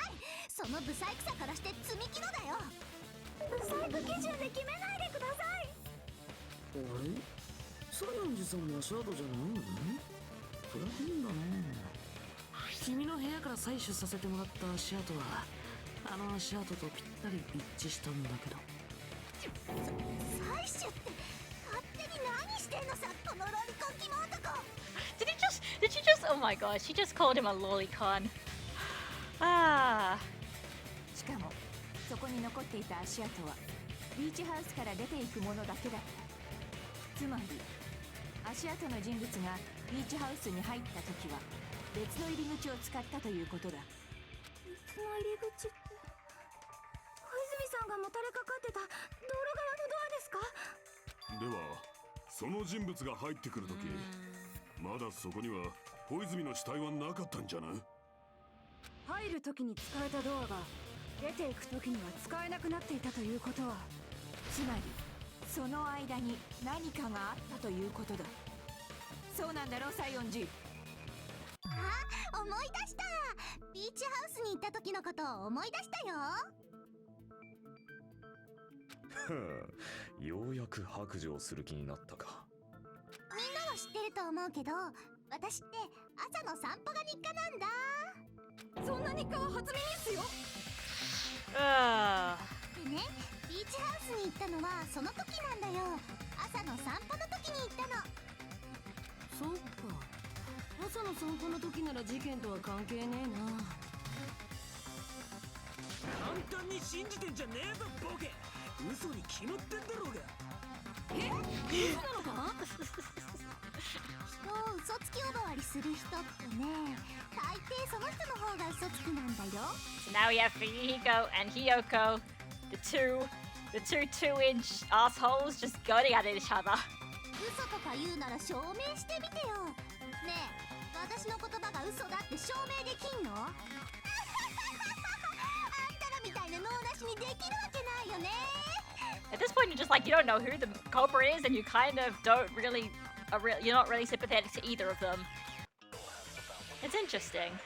そのブサイクさからして積み木のだよ。ブサイク基準で決めないでください。あれ、西園寺さんの足跡じゃないの？それはいいんだね。君の部屋から採取させてもらった足跡はあの足跡とぴったり一致したんだけど。採取って勝手に何してんのさ、このロリコンキモ男。 Did she just, oh my god, she just called him a lolicon. Ah. しかもそこに残っていた足跡はビーチハウスから出ていくものだけだった。つまり足跡の人物がビーチハウスに入った時は別の入り口を使ったということだ。別の入り口って小泉さんがもたれかかってた道路側のドアですか？ではその人物が入ってくるとき、まだそこには小泉の死体はなかったんじゃない？入る時に使えたドアが出ていく時には使えなくなっていたということは、つまりその間に何かがあったということだ。そうなんだろう、西園寺。あ、思い出した。ビーチハウスに行った時のことを思い出したよ。ようやく白状する気になったか。みんなは知ってると思うけど、私って朝の散歩が日課なんだ。そんな日課は初耳っすよ。でね、ビーチハウスに行ったのはその時なんだよ。朝の散歩の時に行ったの。そっか、朝の散歩の時なら事件とは関係ねえな。簡単に信じてんじゃねえぞボケ。嘘に決まってんだろうが。嘘なのか？人を嘘つき呼ばわりする人ってね、大抵その人の方が嘘つくなんだよ。 So now we have Fuyuhiko and Hiyoko, the two 2-inch assholes just going at each other. 嘘とか言うなら証明してみてよ。ねえ、私の言葉が嘘だって証明できんの？あんたらみたいな脳なしにできるわけないよね。 At this point, you're just like, you don't know who the culprit is, and you kind of don't really, you're not really sympathetic to either of them. It's interesting.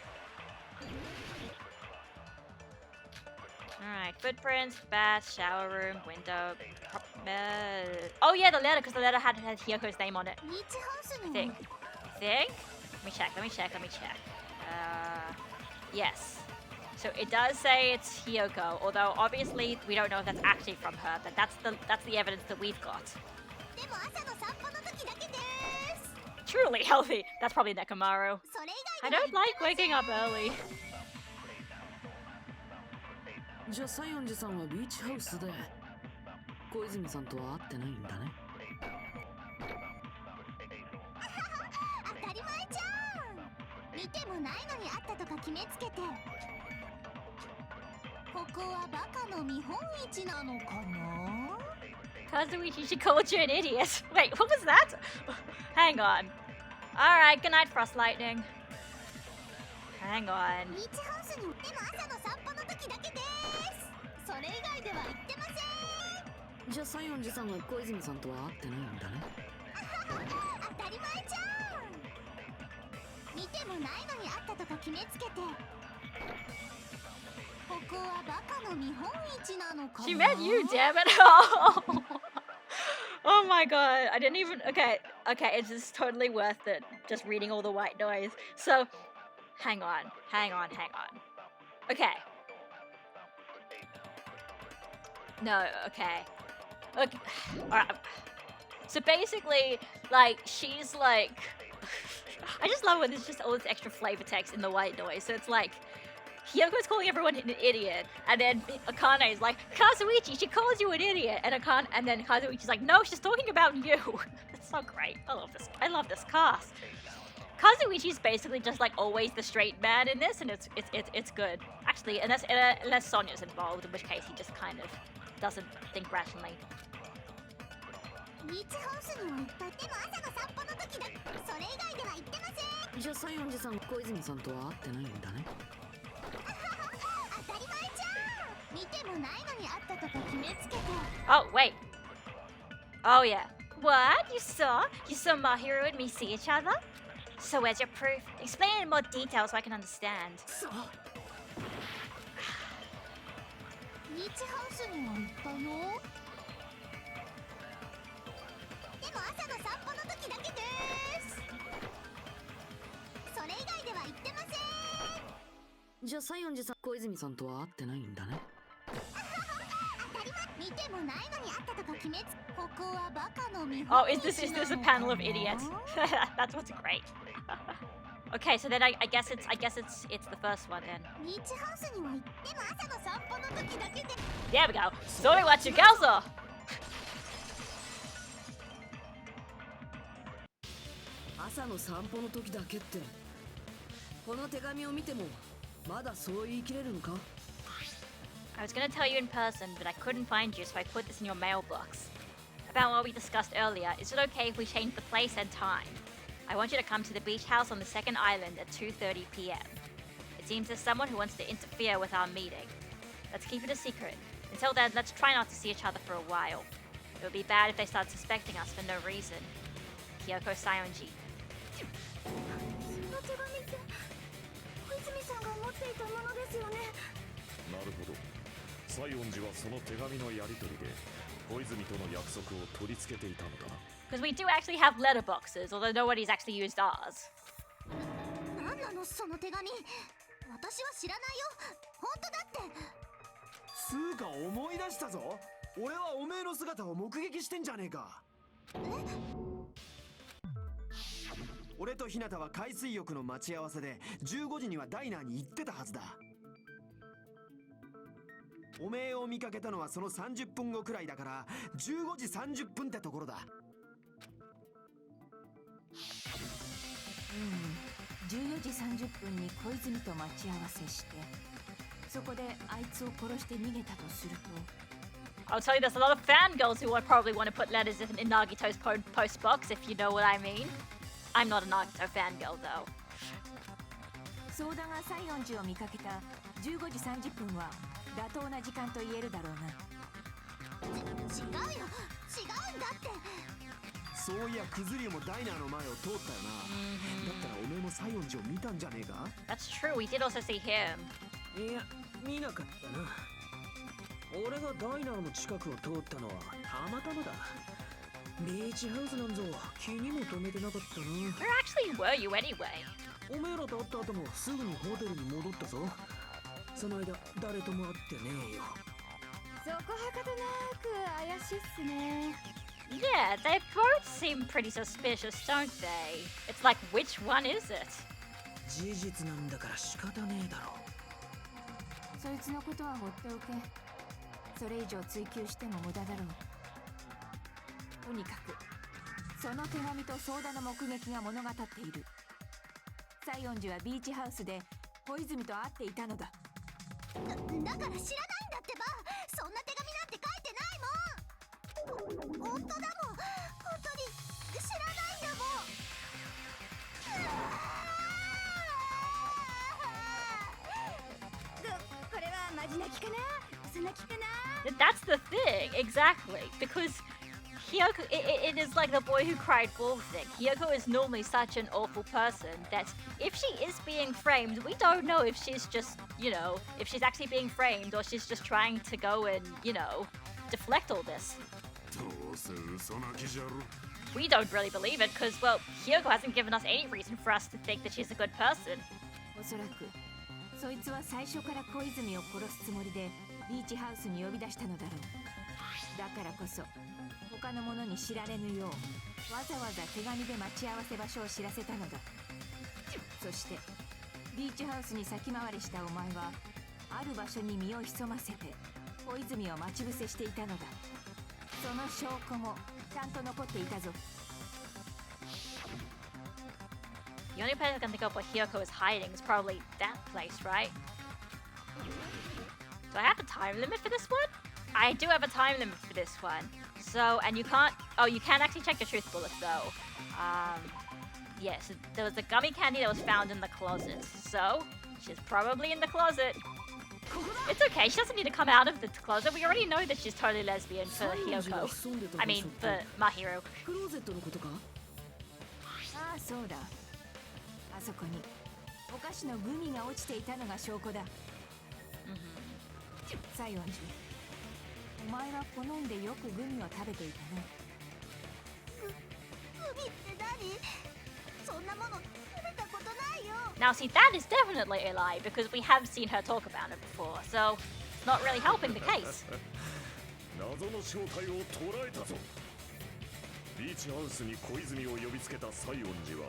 Alright, footprints, bath, shower room, window. Oh yeah, the letter, because the letter had Hiyoko's name on it. ビーチハウス I に think. Let me check. Yes. So it does say it's Hiyoko, although obviously we don't know if that's actually from her, but that's the evidence that we've got. でも朝の散歩の時だけです。 Truly healthy. That's probably Nekomaru. それ以 I 外では don't like waking up early. じゃあ西園寺さんはビーチハウスで小泉さんとは会ってないんだね。当たり前じゃん。見てもないのにあったとか決めつけて。ここはバカの見本市なのかな？ Kazuichi, she called you an idiot. Wait, what was that? Hang on. Alright, good night, Frost Lightning. Hang on. ビーチハウスに行っても朝の散歩の時だけです。それ以外では行ってません。じゃあ西園寺さんは小泉さんとは会ってないんだね。当たり前じゃん。見てもないのにあったとか決めつけて。ここはバカの見本市なのかな？ She meant you, damn it. Oh my god. I didn't even. Okay, it's just totally worth it just reading all the white noise. So, hang on. Okay. No, okay. Alright. So basically, like, she's like. I just love when there's just all this extra flavor text in the white noise. So it's like. Hyoko's calling everyone an idiot, and then Akane is like, Kazuichi, she calls you an idiot, and then Kazuichi's like, no, she's talking about you. It's so great. I love this cast. Kazuichi's basically just like always the straight man in this, and it's good. Actually, unless Sonya's involved, in which case he just kind of doesn't think rationally. ビーチハウスには行った。でも朝の散歩の時だ。それ以外では行ってません。じゃあ西園寺さん小泉さんとは会ってないんだね。見てもないのにあったとか決めつけて Oh, wait. Oh, yeah. What? You saw Mahiru and me see each other? So where's your proof? Explain it in more detail so I can understand. ビーチハウスには行ったよ。でも朝の散歩の時だけです。それ以外では行ってません。じゃあ西園寺さん小泉さんとは会ってないんだね。当たり前。見てもないのにあったとか決めつ。ここはバカの見 Oh, 本 is this a panel of idiots? That's what's great. Okay, so then I guess it's the first one then. ビーチハウスには行っても朝の散歩の時だけで。 There we go. Sorry, what you girls are. 朝の散歩の時だけって、この手紙を見てもまだそう言い切れるのか？ I was gonna tell you in person, but I couldn't find you, so I put this in your mailbox. About what we discussed earlier, is it okay if we change the place and time? I want you to come to the beach house on the second island at 2:30 p.m. It seems there's someone who wants to interfere with our meeting. Let's keep it a secret. Until then, let's try not to see each other for a while. It would be bad if they start suspecting us for no reason. Kyoko Sayonji. その手紙って小泉さんが持っていたものですよね。なるほど。西園寺はその手紙のやり取りで小泉との約束を取り付けていたのだな。Because we do actually have letterboxes, although nobody's actually used ours. なんなのその手紙。私は知らないよ。本当だって。つうか思い出したぞ。俺はおめえの姿を目撃してんじゃねえか。俺と日向は海水浴の待ち合わせで15時にはダイナーに行ってたはずだ。おめえを見かけたのはその30分後くらいだから15時30分ってところだ。14時30分に小泉と待ち合わせして、そこであいつを殺して逃げたとすると。I'll tell you, there's a lot of fangirls who would probably want to put letters in Nagito's post box, if you know what I mean. I'm not a Nagito fangirl, though. 相談が西園寺を見かけた15時30分は妥当な時間と言えるだろうな。違うよ。違うんだって。そういやクズリもダイナーの前を通ったよな。だったらおめえも西園寺を見たんじゃねえか？ That's true, we did also see him. いや見なかったな。俺がダイナーの近くを通ったのはたまたまだ。ビーチハウスなんぞ気にも留めてなかったな。 Where actually were you anyway? おめえらと会った後もすぐにホテルに戻ったぞ。その間誰とも会ってねえよ。そこはかとなく怪しいっすね。Yeah, they both seem pretty suspicious, don't they? It's like, which one is it? 事実なんだから仕方ねえだろ。そいつのことは放っておけ。それ以上追求しても無駄だろう。とにかくその手紙と相談の目撃が物語っている。西園寺はビーチハウスで小泉と会っていたのだ。だから知らないんだってば。そんな手紙なんて書いてないもん。本当だもん。本当に知らないんだもん。これはマジ泣きかな嘘泣きかな。 That's the thing, exactly. Because Hyoko, it is like the boy who cried wolf thing. Hyoko is normally such an awful person that if she is being framed, we don't know if she's just, if she's actually being framed or she's just trying to go and, deflect all this. We don't really believe it because, well, Hyoko hasn't given us any reason for us to think that she's a good person. おそらくそいつは最初から小泉を殺すつもりでビーチハウスに呼び出したのだろう。だからこそ他の者に知られぬようわざわざ手紙で待ち合わせ場所を知らせたのだ。そしてビーチハウスに先回りしたお前はある場所に身を潜ませて小泉を待ち伏せしていたのだ。その証拠もちゃんと残っていたぞ。The only place I can think of where Hyoko is hiding is probably that place, right? Do I have a time limit for this one? I do have a time limit for this one. So, and you can actually check your truth bullets though. Yes, there was a gummy candy that was found in the closet. So, she's probably in the closet. It's okay, she doesn't need to come out of the closet. We already know that she's totally lesbian for Hyoko. I mean, for Mahiro. クローゼットのことか？ああそうだ。あそこにお菓子のグミが落ちていたのが証拠だ。西園寺、お前は好んでよくグミを食べていたね。グミって何？そんなもの食べたことないよ。 Now, see, that is definitely a lie because we have seen her talk about it before, so it's not really helping the case. 謎の正体を捉えたぞ。ビーチハウスに小泉を呼びつけた西園寺は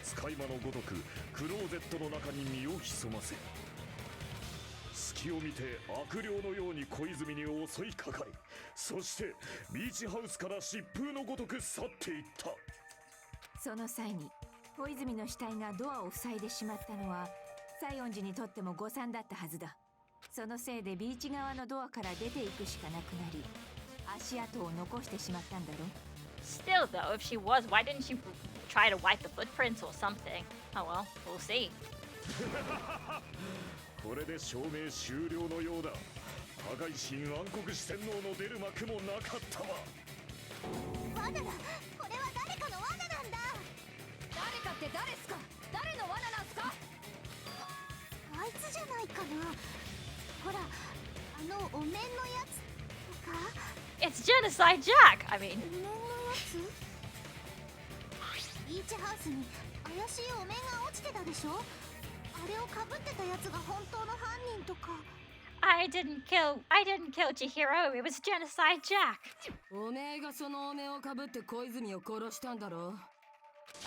使い魔のごとくクローゼットの中に身を潜ませ、隙を見て悪霊のように小泉に襲いかかり、そしてビーチハウスから疾風のごとく去っていった。その際に小泉の死体がドアを塞いでしまったのは西園寺にとっても誤算だったはずだ。そのせいでビーチ側のドアから出ていくしかなくなり、足跡を残してしまったんだろ。 Still, though, if she was, why didn't she try to wipe the footprints or something? Oh well, we'll see. これで証明終了のようだ。破壊神暗黒四天王の出る幕もなかったわ。罠だ。これは誰かの罠なんだ。誰かって誰っすか？誰の罠なんすか？あいつじゃないかな。ほら、お面のやつとか。 It's Genocide Jack! I mean... お面のやつ？ビーチハウスに怪しいお面が落ちてたでしょ？あれをかぶってたやつが本当の犯人とか。I didn't kill Chihiro, it was Genocide Jack! おめえがそのお面をかぶって小泉を殺したんだろ。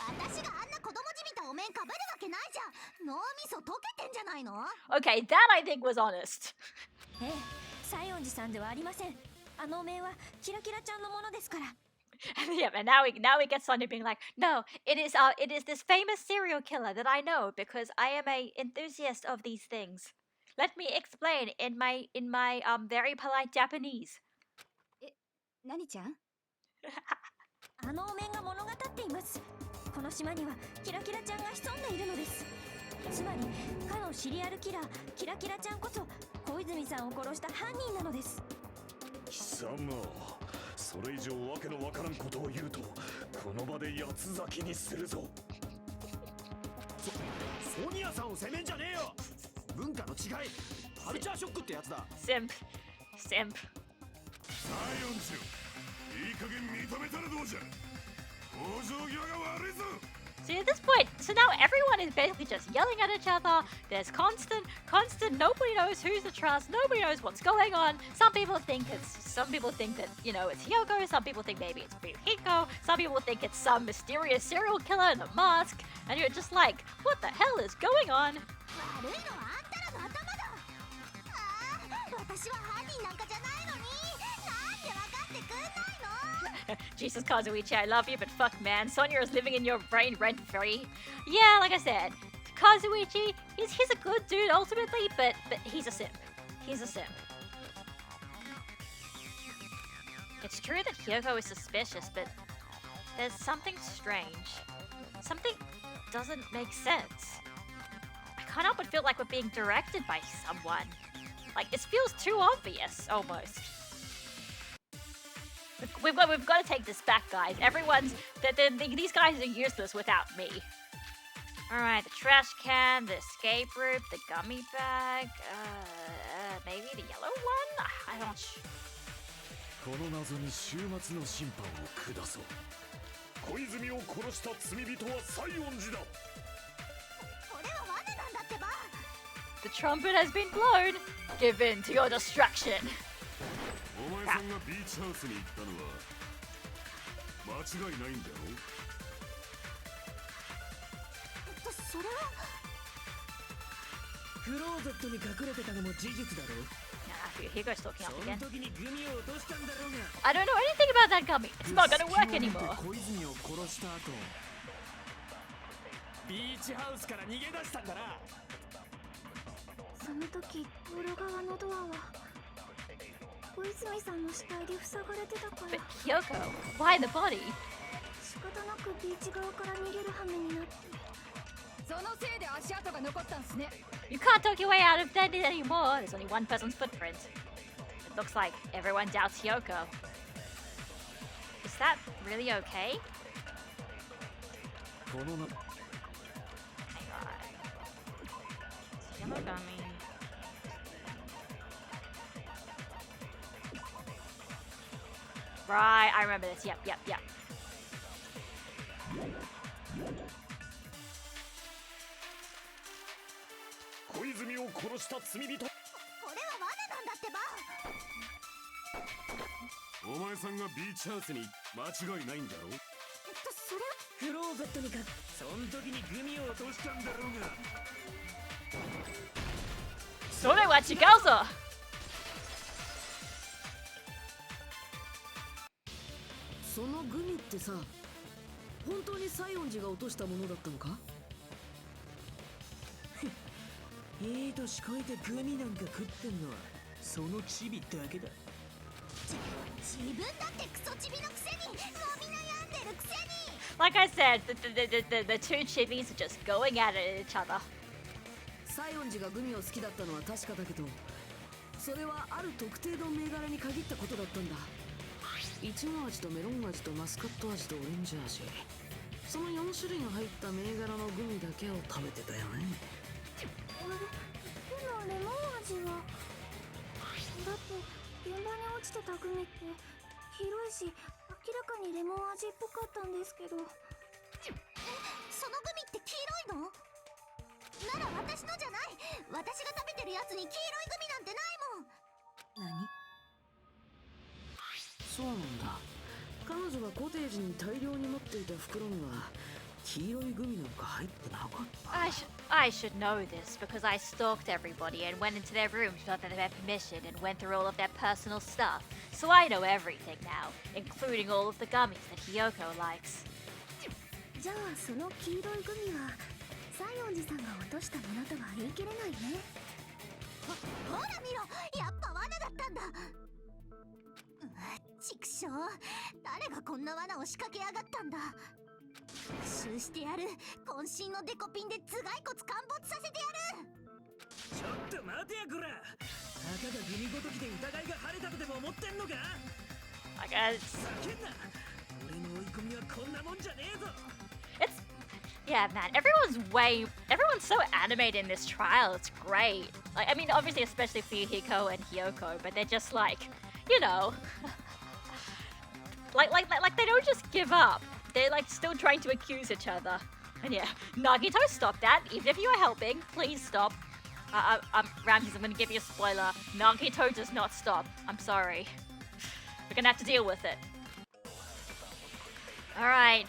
私があんな子供じみたお面かぶるわけないじゃん。脳みそ溶けてんじゃないの？ Okay, that I think was honest. ええ、西園寺さんではありません。あのお面はキラキラちゃんのものですから。Yeah, and now we get Sonya being like, no, it is this famous serial killer that I know because I am a enthusiast of these things. Let me explain in my very polite Japanese. 何ちゃん？あのお面が物語っています。この島にはキラキラちゃんが潜んでいるのです。つまりかのシリアルキラーキラキラちゃんこそ小泉さんを殺した犯人なのです。貴様、それ以上わけのわからんことを言うとこの場で八つ咲きにするぞ。ソニアさんを責めんじゃねえよ。文化の違い、カルチャーショックってやつだ。Simp. 西園寺、いい加減認めたらどうじゃ。往生際が悪いぞ。 See, at this point, so now everyone is basically just yelling at each other. There's constant, nobody knows who's to trust, nobody knows what's going on. Some people think that, you know, it's Hyoko, some people think maybe it's Hiko, some people think it's some mysterious serial killer in a mask, and you're just like, what the hell is going on? 悪いのはあんたらの頭だ。ああ、私は犯人なんかじゃないのに。なんで分かってくんないの？ Jesus Kazuichi, I love you, but fuck man, Sonya is living in your brain rent-free. Yeah, like I said, Kazuichi, he's a good dude ultimately, but he's a simp. He's a simp. It's true that Hyoko is suspicious, but there's something strange. Something doesn't make sense. I can't help but feel like we're being directed by someone. Like, it feels too obvious, almost. We've got to take this back, guys. These guys are useless without me. Alright, the trash can, the escape route, the gummy bag, maybe the yellow one? I'm not sure. この謎に終末の審判を下そう。小泉を殺した罪人は西園寺だ。これは罠なんだってば。 The trumpet has been blown. Give in to your destruction. お前さんがビーチハウスに行ったのは間違いないんだろう。それはクローゼットに隠れてたのも事実だろう。Hugo's talking up そ again. の時にグミを落としたんだろうが。 I don't know anything about that gummy. It's not gonna work anymore. 小泉を殺した後、ビーチハウスから逃げ出したんだな。その時道路側のドアは小泉さんの死体で塞がれてたか But ら Hyoko, why the body? 仕方なくビーチ側から逃げる羽目になって。そそのせいで足跡が残ったんすね。 You can't talk your way out of dead anymore. There's only one person's footprint. It looks like everyone doubts Hyoko. Is that really okay? Hang on. Yellow gummy. Right, I remember this. Yep. 小泉を殺した罪人。これは罠なんだってば。お前さんがビーチハウスに間違いないんだろう。それはクローゼットにかそん時にグミを落としたんだろうが。それは違うぞ。そのグミってさ、本当に西園寺が落としたものだったのか？いい年こいてグミなんか食ってんのはそのチビだけだ。自分だってクソチビのくせに伸び悩んでるくせに。 Like I said, the two chibis are just going at it at each other. 西園寺がグミを好きだったのは確かだけど、それはある特定の銘柄に限ったことだったんだ。イチゴ味とメロン味とマスカット味とオレンジ味、その4種類が入った銘柄のグミだけを食べてたよね。でもレモン味はだって現場に落ちてたグミって黄色いし明らかにレモン味っぽかったんですけど。そのグミって黄色いの？なら私のじゃない。私が食べてるやつに黄色いグミなんてないもん。何？そうなんだ。彼女がコテージに大量に持っていた袋には黄色いグミなんか入ってなかった。I should know this because I stalked everybody and went into their rooms without their permission and went through all of their personal stuff. So I know everything now, including all of the gummies that Hyoko likes. じゃあその黄色いグミは西園寺さんが落としたものとは言い切れないね。ほら見ろ、やっぱ罠だったんだ。ちくしょう、誰がこんな罠を仕掛けやがったんだ。復讐してやる。渾身のデコピンで頭蓋骨陥没させてやる。ちょっと待てやこら。たかがグミごときで疑いが晴れたとでも思ってんのか。 I guess 叫んな。俺の追い込みはこんなもんじゃねえぞ。 it's yeah, man. Everyone's so animated in this trial. It's great. Like, I mean, obviously, especially for Hiko and Hyoko, but they're just like, you know, like they don't just give up. They're like still trying to accuse each other. And yeah, Nagito, stop that. Even if you are helping, please stop. Ramses, I'm gonna give you a spoiler. Nagito does not stop. I'm sorry. We're gonna have to deal with it. Alright.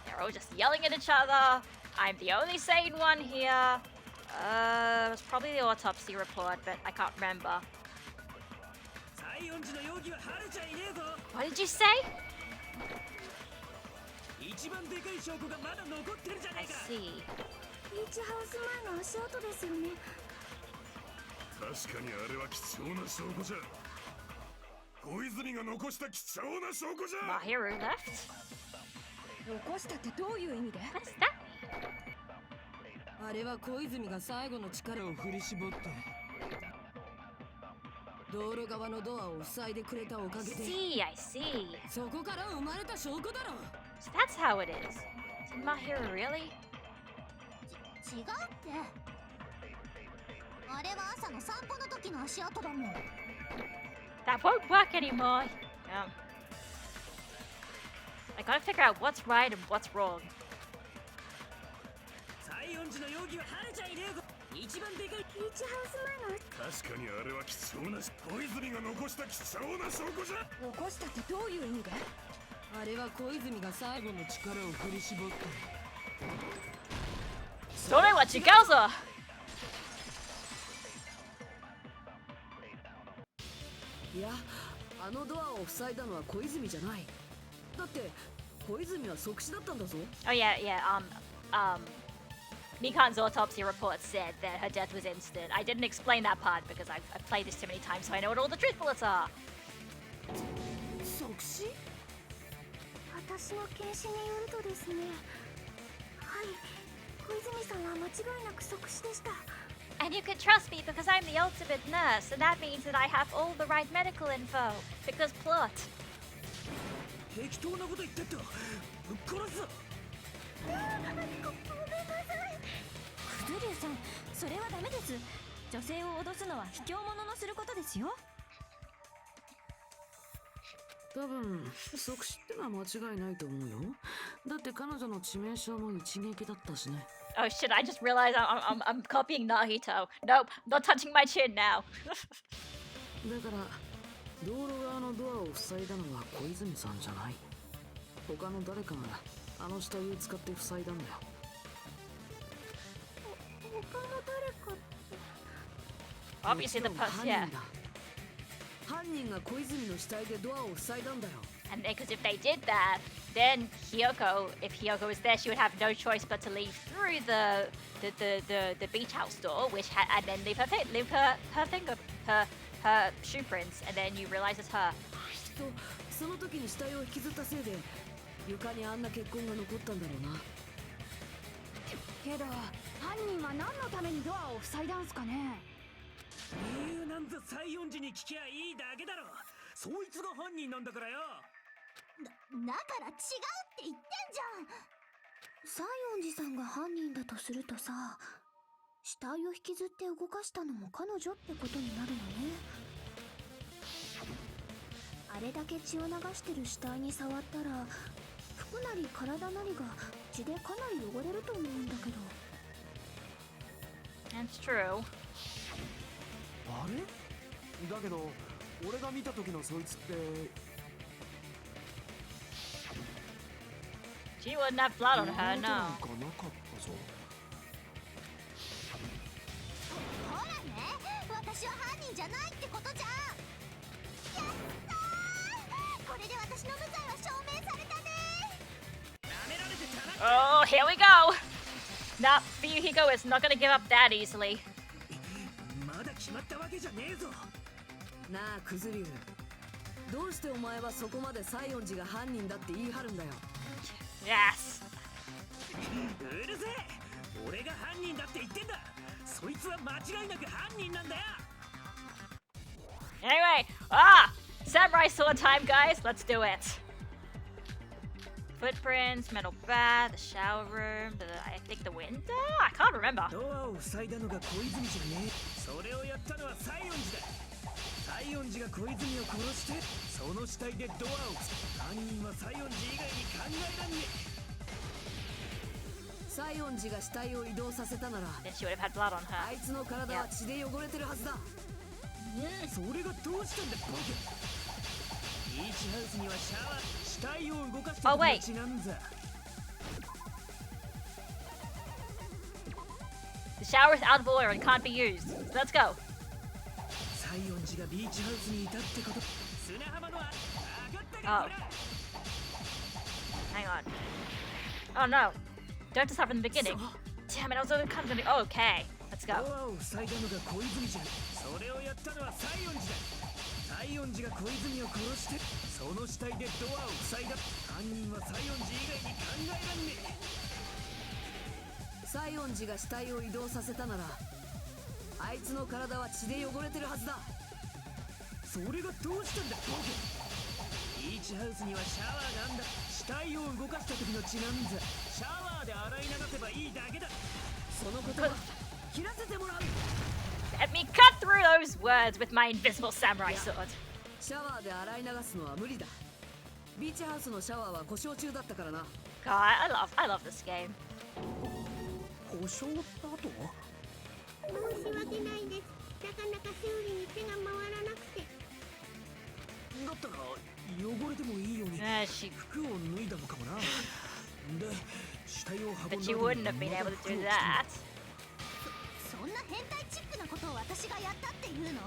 They're all just yelling at each other. I'm the only sane one here. It was probably the autopsy report, but I can't remember. 西園寺の容疑は晴れちゃいねえぞ。 What did you say? 一番でかい証拠がまだ残ってるじゃね I えか。 see. ビーチハウス前の足跡ですよね。確かにあれは貴重な証拠じゃ。小泉が残した貴重な証拠じゃ。 Mahiru left? 残したってどういう意味で？ What does that mean? あれは小泉が最後の力を振り絞って道路側のドアを塞いでくれたおかげで I see. そこから生まれた証拠だろ。 So that's how it is. Did Mahiru really? 違うって。あれは朝の散歩の時の足跡だもん。 That won't work anymore. Yeah. I gotta figure out what's right and what's wrong. 西園寺の容疑は晴れちゃいねえぞ。一番でかい。ビーチハウス前の確かにあれは貴重な小泉が残した貴重な証拠じゃ。残したってどういう意味で？あれは小泉が最後の力を振り絞ってそれは違うぞ。いや、あのドアを塞いだのは小泉じゃない。だって小泉は即死だったんだぞ。 Oh yeah. Mikan's autopsy report said that her death was instant. I didn't explain that part because I've played this too many times, so I know what all the truth bullets are. 即死？私の検視によるとですね、はい小泉さんは間違いなく即死でした And you can trust me because I'm the ultimate nurse, and that means that I have all the right medical info. Because plot. 適当なこと言ってったぶっ殺すぞごめんなさいクズリュウさん、それはダメです。女性を脅すのは卑怯者のすることですよ。多分即死ってのは間違いないと思うよ。だって彼女の致命傷も一撃だったしね。Oh shit, I just realized I'm copying Nahito. Nope, not touching my chin now. だから道路側のドアを塞いだのは小泉さんじゃない。他の誰かがあの死体を使って塞いだんだよ。他の誰かって Obviously the person, yeah. 犯人が小泉の死体でドアを塞いだんだよ。And because if they did that, then Hiyoko, if Hiyoko was there, she would have no choice but to leave through the beach house door, and then leave her shoe prints, and then you realize it's her. きっとその時に死体を引きずったせいで床にあんな血痕が残ったんだろうな。けど犯人は何のためにドアを塞いだんすかね。理由なんざ西園寺に聞きゃいいだけだろ。そいつが犯人なんだからよ。だから違うって言ってんじゃん西園寺さんが犯人だとするとさ死体を引きずって動かしたのも彼女ってことになるのねあれだけ血を流してる死体に触ったら服なり体なりが血でかなり汚れると思うんだけど That's true. あれだけど俺が見た時のそいつって She wouldn't have blood on her, 汚れてなん no. かなかったぞほらね私は犯人じゃないってことじゃんやったーこれで私の無罪は証明されたね Oh, here we go. Nah, Hiko is not gonna give up that easily. まだ決まったわけじゃねえぞ。なあクズリュウ、どうしてお前はそこまで西園寺が犯人だって言い張るんだよ。Yes. うるせえ。俺が犯人だって言ってんだ。そいつは間違いなく犯人なんだよ。 Anyway, samurai sword time, guys. Let's do it. Footprints, metal bath, the shower room, I think the window? I can't remember. ドアを塞いだのが小泉じゃねえ。それをやったのは西園寺だ。西園寺が小泉を殺してその死体でドアを犯人は西園寺以外に考えらんねえ。西園寺が死体を移動させたなら Then she would have had blood on あ her. いつの体は血で汚れてるはずだ。それがどうしたんだボケ。ビーチハウスにはシャワー死体を動かした時の血なんざ。The shower is out of order and can't be used. So let's go. 西園寺がビーチハウスにいたってこと。砂浜の分かったか Oh. Hang on. Oh no. Don't just start from the beginning. Damn it, I was only kind of okay. Let's ド go. アを塞いだのが小泉じゃん。それをやったのは西園寺だ。西園寺が小泉を殺してその死体でドアを塞いだ。犯人は西園寺以外に考えらんねえ。西園寺が死体を移動させたならあいつの体は血で汚れてるはずだ。それがどうしたんだボケ。ビーチハウスにはシャワーがあんだ。死体を動かした時の血なんざシャワーで洗い流せばいいだけだ。そのことは切らせてもらう。 Let me cut through those words with my invisible samurai sword. シャワーで洗い流すのは無理だ。ビーチハウスのシャワーは故障中だったからな。 God, I love this game. 故障だと申し訳ないですなかなか修理に手が回らなくてだったら汚れてもいいように She, 服を脱いだのかもな。で死体を運んだ but 後 she に wouldn't have been able to do that. そんな変態チックなことを私がやったっていうの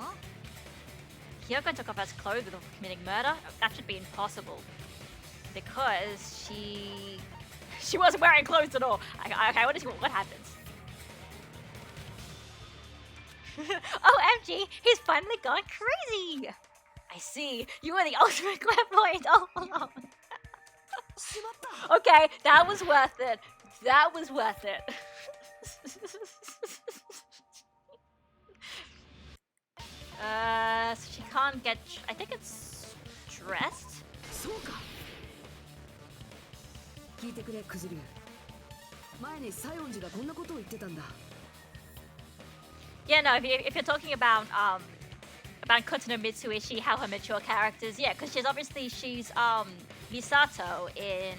Hyoko took off her clothes before committing murder. That should be impossible. Because she wasn't wearing clothes at all. Okay, what happens? OMG, he's finally gone crazy! I see, you were the ultimate clairvoyant all along. Okay, that was worth it. That was worth it. So she can't get. I think it's dressed. そうか。聞いてくれ、クズリュウ。前に西園寺がこんなことを言ってたんだ。Yeah, no. If you're talking about Kotono Mitsuishi, how her mature characters, yeah, because she's Misato in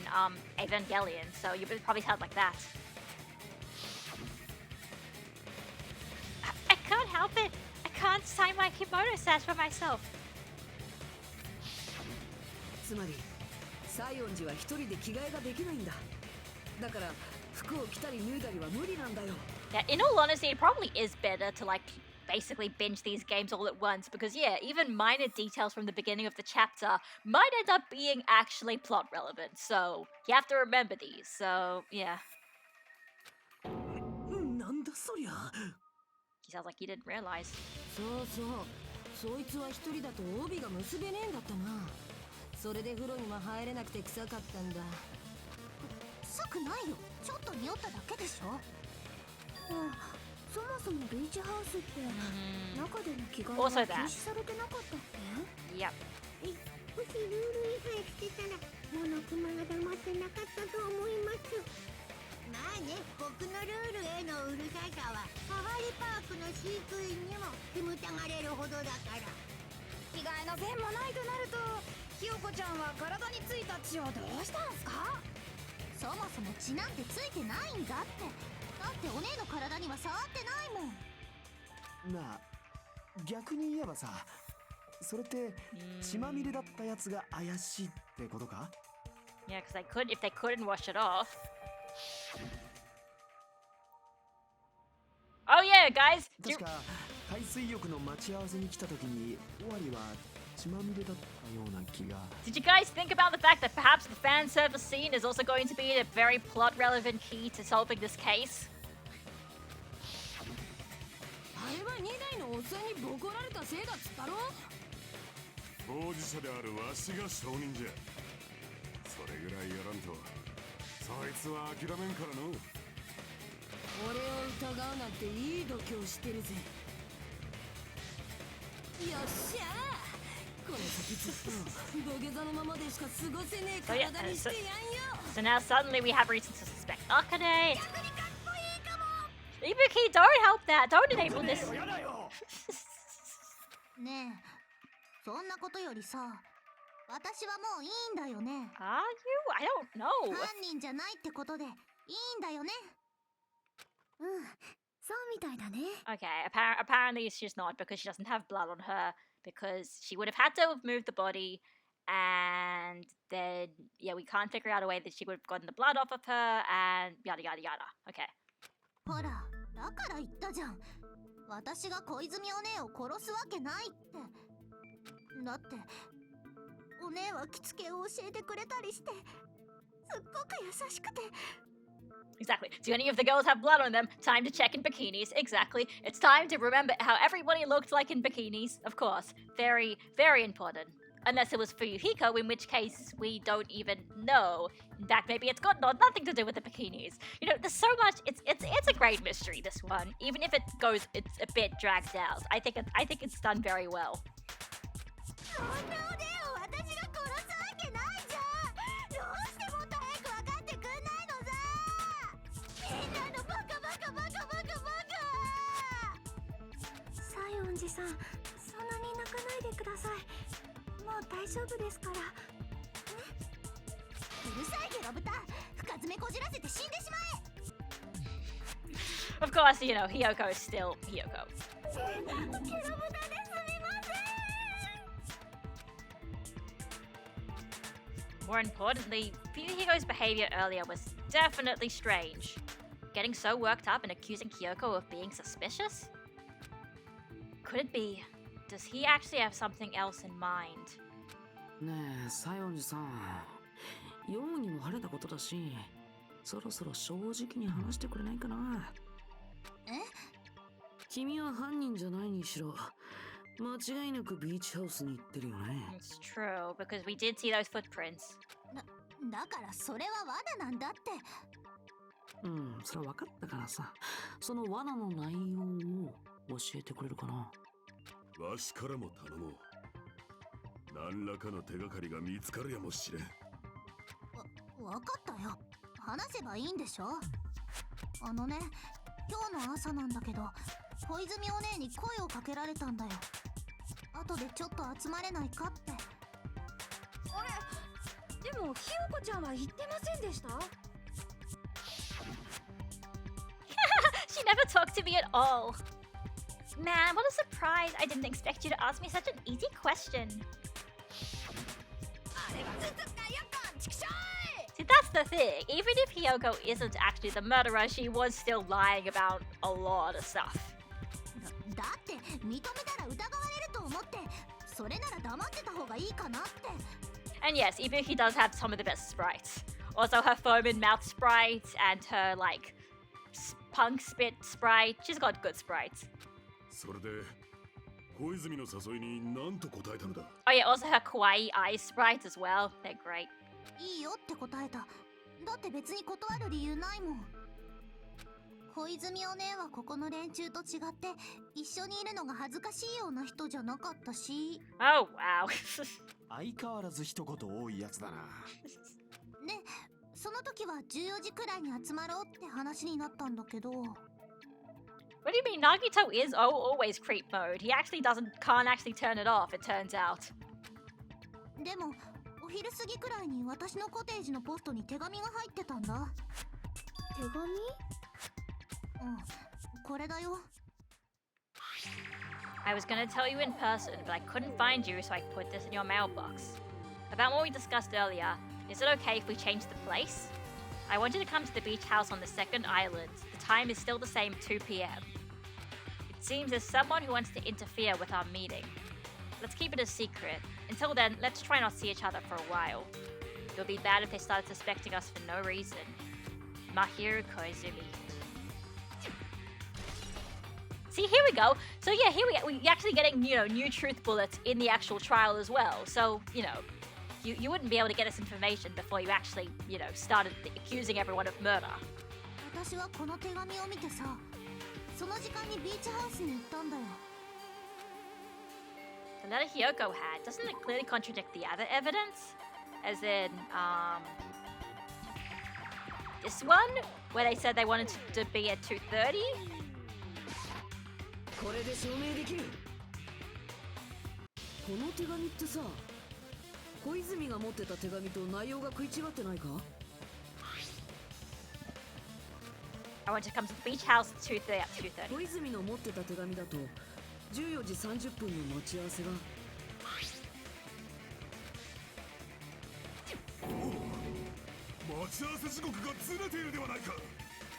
Evangelion, so you probably sound like that. I can't help it. I can't sign my kimono sash for myself. つまり西園寺は一人で着替えができないんだ。だから服を着たり脱いだりは無理なんだよ。Yeah, in all honesty, it probably is better to like basically binge these games all at once because yeah, even minor details from the beginning of the chapter might end up being actually plot relevant. So you have to remember these. So yeah. なんだそりゃ。He sounds like he didn't realize. そうそう、そいつは一人だと帯が結べねえんだったな。それで風呂にも入れなくて臭かったんだ。臭くないよ、ちょっと匂っただけでしょ。そもそもビーチハウスって中での着替えは禁止されてなかったっけ？ Yep. もしルール違反してたらモノクマが黙ってなかったと思います。まあね、僕のルールへのうるささはサファリパークの飼育員にも煙たがれるほどだから。着替えの線もないとなると、ひよこちゃんは体についた血をどうしたんすか？そもそも血なんてついてないんだって。だってお姉の体には触ってないもん。なあ、逆に言えばさ、それって血まみれだったやつが怪しいってことか？ Yeah, because if they couldn't wash it off. Oh yeah, guys. 確か海水浴の待ち合わせに来た時に終わりは血まみれだったような気が。 Did you guys think about the fact that perhaps the fan service scene is also going to be a very plot relevant key to solving this case? あれは2台のおっさんにボコられたせいだっつったろ。当事者であるわしが証人じゃ。それぐらいやらんとそいつは諦めんからの。俺を疑うなんていい度胸してるぜ。よっしゃー、この先ずっと土下座のままでしか過ごせねえ体にしてやんよ。 So now suddenly we have reason to suspect Akane. Ibuki, don't help that. Don't enable this. ねえ、そんなことよりさ、私はもういいんだよね。 Are you? I don't know. 犯人じゃないってことでいいんだよね。うん、そうみたいだね。 Okay, apparently she's not because she doesn't have blood on her because she would have had to have moved the body and then, yeah, we can't figure out a way that she would have gotten the blood off of her and yada yada yada. Okay. ほら、だから言ったじゃん。私が小泉お姉を殺すわけないって。だって、お姉は着付けを教えてくれたりして、すっごく優しくて。Exactly. Do any of the girls have blood on them? Time to check in bikinis. Exactly. It's time to remember how everybody looked like in bikinis. Of course. Very, very important. Unless it was Fuyuhiko, in which case we don't even know. In fact, maybe it's got nothing to do with the bikinis. You know, there's so much. It's a great mystery, this one. Even if it's a bit dragged out. I think it's done very well. そんなお姉を私が殺すわけないじゃん。どうしてもっと早く分かってくんないのさ。みんなのバカバカバカバカバカ。西園寺さん、そんなに泣かないでください。もう大丈夫ですから。ね。うるさいゲロ豚、深爪こじらせて死んでしまえ。 Of course, you know, Hiyoko is still Hiyoko. ゲロ豚ですみません。More importantly, Fuyuhiko's behavior earlier was definitely strange. Getting so worked up and accusing Kyoko of being suspicious? Could it be? Does he actually have something else in mind? ねえ、西園寺さん。容疑も晴れたことだし、そろそろ正直に話してくれないかな。え？君は犯人じゃないにしろ、間違いなくビーチハウスに行ってるよね。It's true, because we did see those footprints. だからそれは罠なんだって。うん、それは分かったからさ。その罠の内容を教えてくれるかな。わしからも頼もう。何らかの手がかりが見つかるやもしれん。わかったよ。話せばいいんでしょ。あのね、今日の朝なんだけど、小泉お姉に声をかけられたんだよ。後でちょっと集まれないかって。あれ、でもひよこちゃんは言ってませんでした？ She never talked to me at all. Man, what a surprise. I didn't expect you to ask me such an easy question. See, that's the thing. Even if Hyoko isn't actually the murderer, she was still lying about a lot of stuff. だって認めたら疑われると思って、それなら黙ってた方がいいかなって。 And yes, Ibuki does have some of the best sprites. Also, her foam and mouth sprite and her, like, punk spit sprite. She's got good sprites. それで小泉の誘いに何と答えたのだ。 Oh yeah, also her kawaii eye sprites as well. They're great. いいよって答えた。だって別に断る理由ないもん。小泉お姉はここの連中と違って一緒にいるのが恥ずかしいような人じゃなかったし。 Oh, wow. 相変わらず一言多いやつだな。ね、その時は14時くらいに集まろうって話になったんだけど。 What do you mean? Nagito is always creep mode. He actually can't actually turn it off, it turns out. でもお昼過ぎくらいに私のコテージのポストに手紙が入ってたんだ。手紙？うん、これだよ。 I was gonna tell you in person, but I couldn't find you, so I put this in your mailbox. About what we discussed earlier, is it okay if we change the place? I want you to come to the beach house on the second island. The time is still the same, 2 p.m. It seems there's someone who wants to interfere with our meeting. Let's keep it a secret. Until then, let's try not see each other for a while. It would be bad if they started suspecting us for no reason. Mahiru Koizumi. See, here we go. So yeah, here we're actually getting, new truth bullets in the actual trial as well. So, you wouldn't be able to get us information before you actually, started accusing everyone of murder. 私はこの手紙を見てさ、その時間にビーチハウスに行ったんだよ。 The letter Hyoko had, doesn't it clearly contradict the other evidence? As in, this one? Where they said they wanted to be at 2:30? これで証明できる。この手紙ってさ、小泉が持ってた手紙と内容が食い違ってないか？ I want to come to the beach house at 2:30. 小泉の持ってた手紙だと14時30分の待ち合わせが。待ち合わせ時刻がずれているではないか。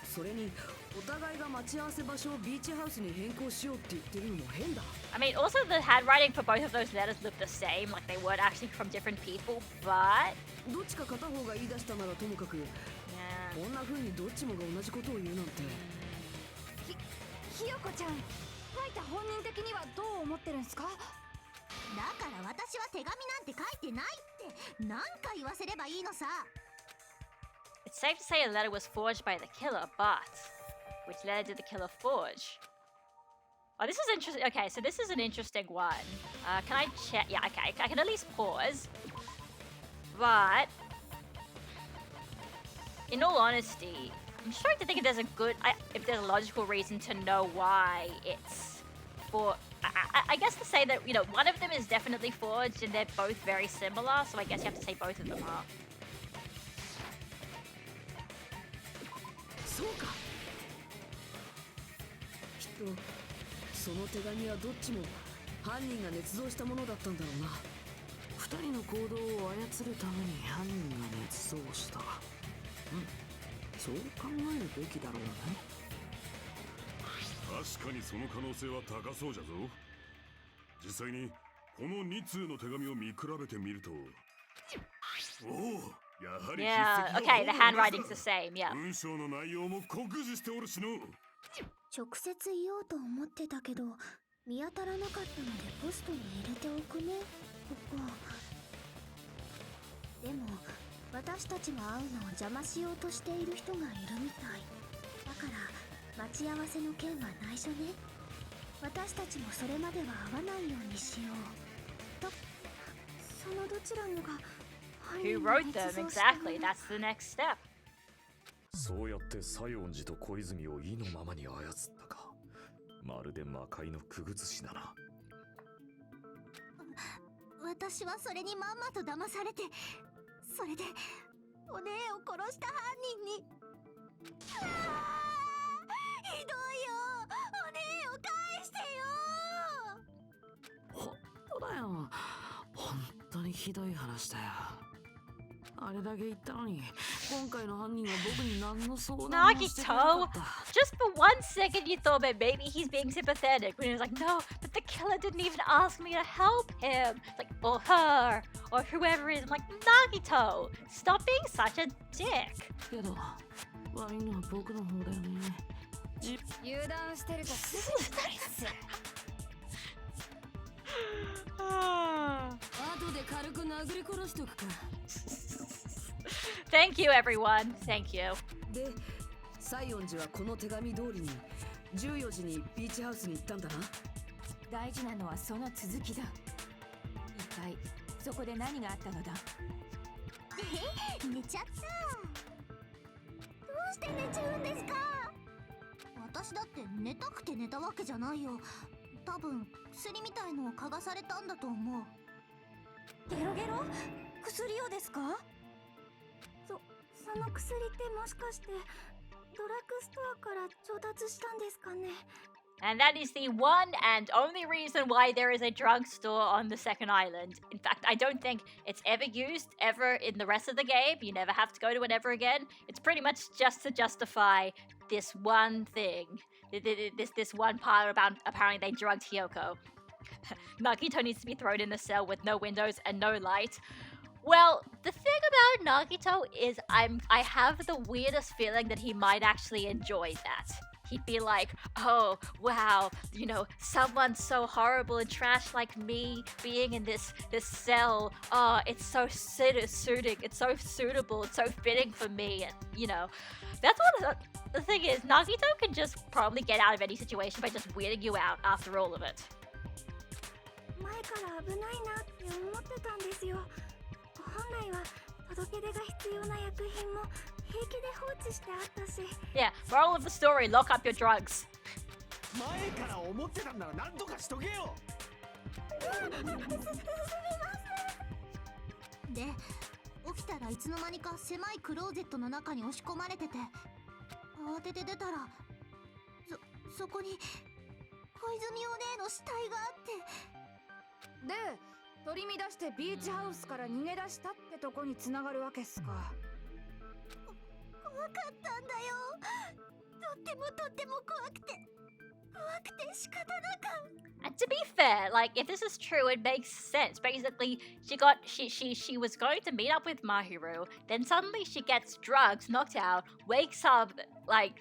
それにお互いが待ち合わせ場所をビーチハウスに変更しようって言ってるのも変だ。 I mean, also the handwriting for both of those letters looked the same, like they weren't actually from different people, but... どっちか片方が言い出したならともかく、 Yeah. こんな風にどっちもが同じことを言うなんて。ひよこちゃん、書いた本人的にはどう思ってるんすか？だから私は手紙なんて書いてないって何回言わせればいいのさ。 It's safe to say a letter was forged by the killer, but... Which letter did the killer forge? Oh, this is interesting. Okay, so this is an interesting one. Can I check? Yeah, okay. I can at least pause. But... In all honesty, I'm starting to think if there's if there's a logical reason to know why it's for... I guess to say that, one of them is definitely forged and they're both very similar, so I guess you have to say both of them are. そうか。きっとその手紙はどっちも犯人が捏造したものだったんだろうな。二人の行動を操るために犯人が捏造した。うん、そう考えるべきだろうね。確かにその可能性は高そうじゃぞ。実際にこの2通の手紙を見比べてみると、おお、やはり Yeah, okay, the handwriting's the same, yeah. 文章の内容も酷似しておるしの。直接言おうと思ってたけど見当たらなかったのでポストに入れておくね。ここでも私たちが会うのを邪魔しようとしている人がいるみたいだから待ち合わせの件は内緒ね。私たちもそれまでは会わないようにしようと。そのどちらのが犯 Who 人 wrote を them 捏造したも exactly? の That's the next step. そうやって西園寺と小泉を意のままに操ったか。まるで魔界のくぐつしだな。私はそれにまんまと騙されて、それでお姉を殺した犯人に。ひどいよ、お姉を返してよ。本当だよ。本当にひどい話だよ。あれだけ言ったのに、今回の犯人は僕に何の相談もしてくれなか Nagito, った。 just for 1 second you thought that maybe he's being sympathetic when he was like, no, but the killer didn't even ask me to help him. Like, or her, or whoever it is. I'm like, Nagito, stop being such a dick. けど、悪いのは僕の方だよね。油断してるとすぐになりす。後で軽く殴り殺しとくか。Thank you, everyone. Thank you. で、西園寺はこの手紙通りに14時にビーチハウスに行ったんだな。大事なのはその続きだ。一体そこで何があったのだ。寝ちゃった。どうして寝ちゃうんですか。私だって寝たくて寝たわけじゃないよ。多分薬みたいのを嗅がされたんだと思う。ゲロゲロ？薬をですか？その薬ってもしかしてドラッグストアから調達したんですかね。 And that is the one and only reason why there is a drugstore on the second island. In fact, I don't think it's ever used ever in the rest of the game. You never have to go to it ever again. It's pretty much just to justify this one thing. This one part about apparently they drugged Hiyoko. Nagito needs to be thrown in a cell with no windows and no light. Well, the thing about Nagito is I have the weirdest feeling that he might actually enjoy that. He'd be like, oh, wow, you know, someone so horrible and trash like me being in this cell. Oh, it's so suiting. It's so suitable. It's so fitting for me. And, you know, that's what the thing is. Nagito can just probably get out of any situation by just weirding you out after all of it. 前から危ないなって思ってたんですよ。本来は届け出が必要な薬品も平気で放置してあったし。Yeah, moral of the story, lock up your drugs. 前から思ってたんなら何とかしとけよ。すみません。で、起きたらいつの間にか狭いクローゼットの中に押し込まれてて、慌てて出たらそこに小泉お姉の死体があって。で、取り乱してビーチハウスから逃げ出したってとこに繋がるわけっすか。怖かったんだよ。とっても怖くて仕方なか。 And to be fair, like if this is true, it makes sense. Basically, she was going to meet up with Mahiru, then suddenly she gets drugs, knocked out, wakes up like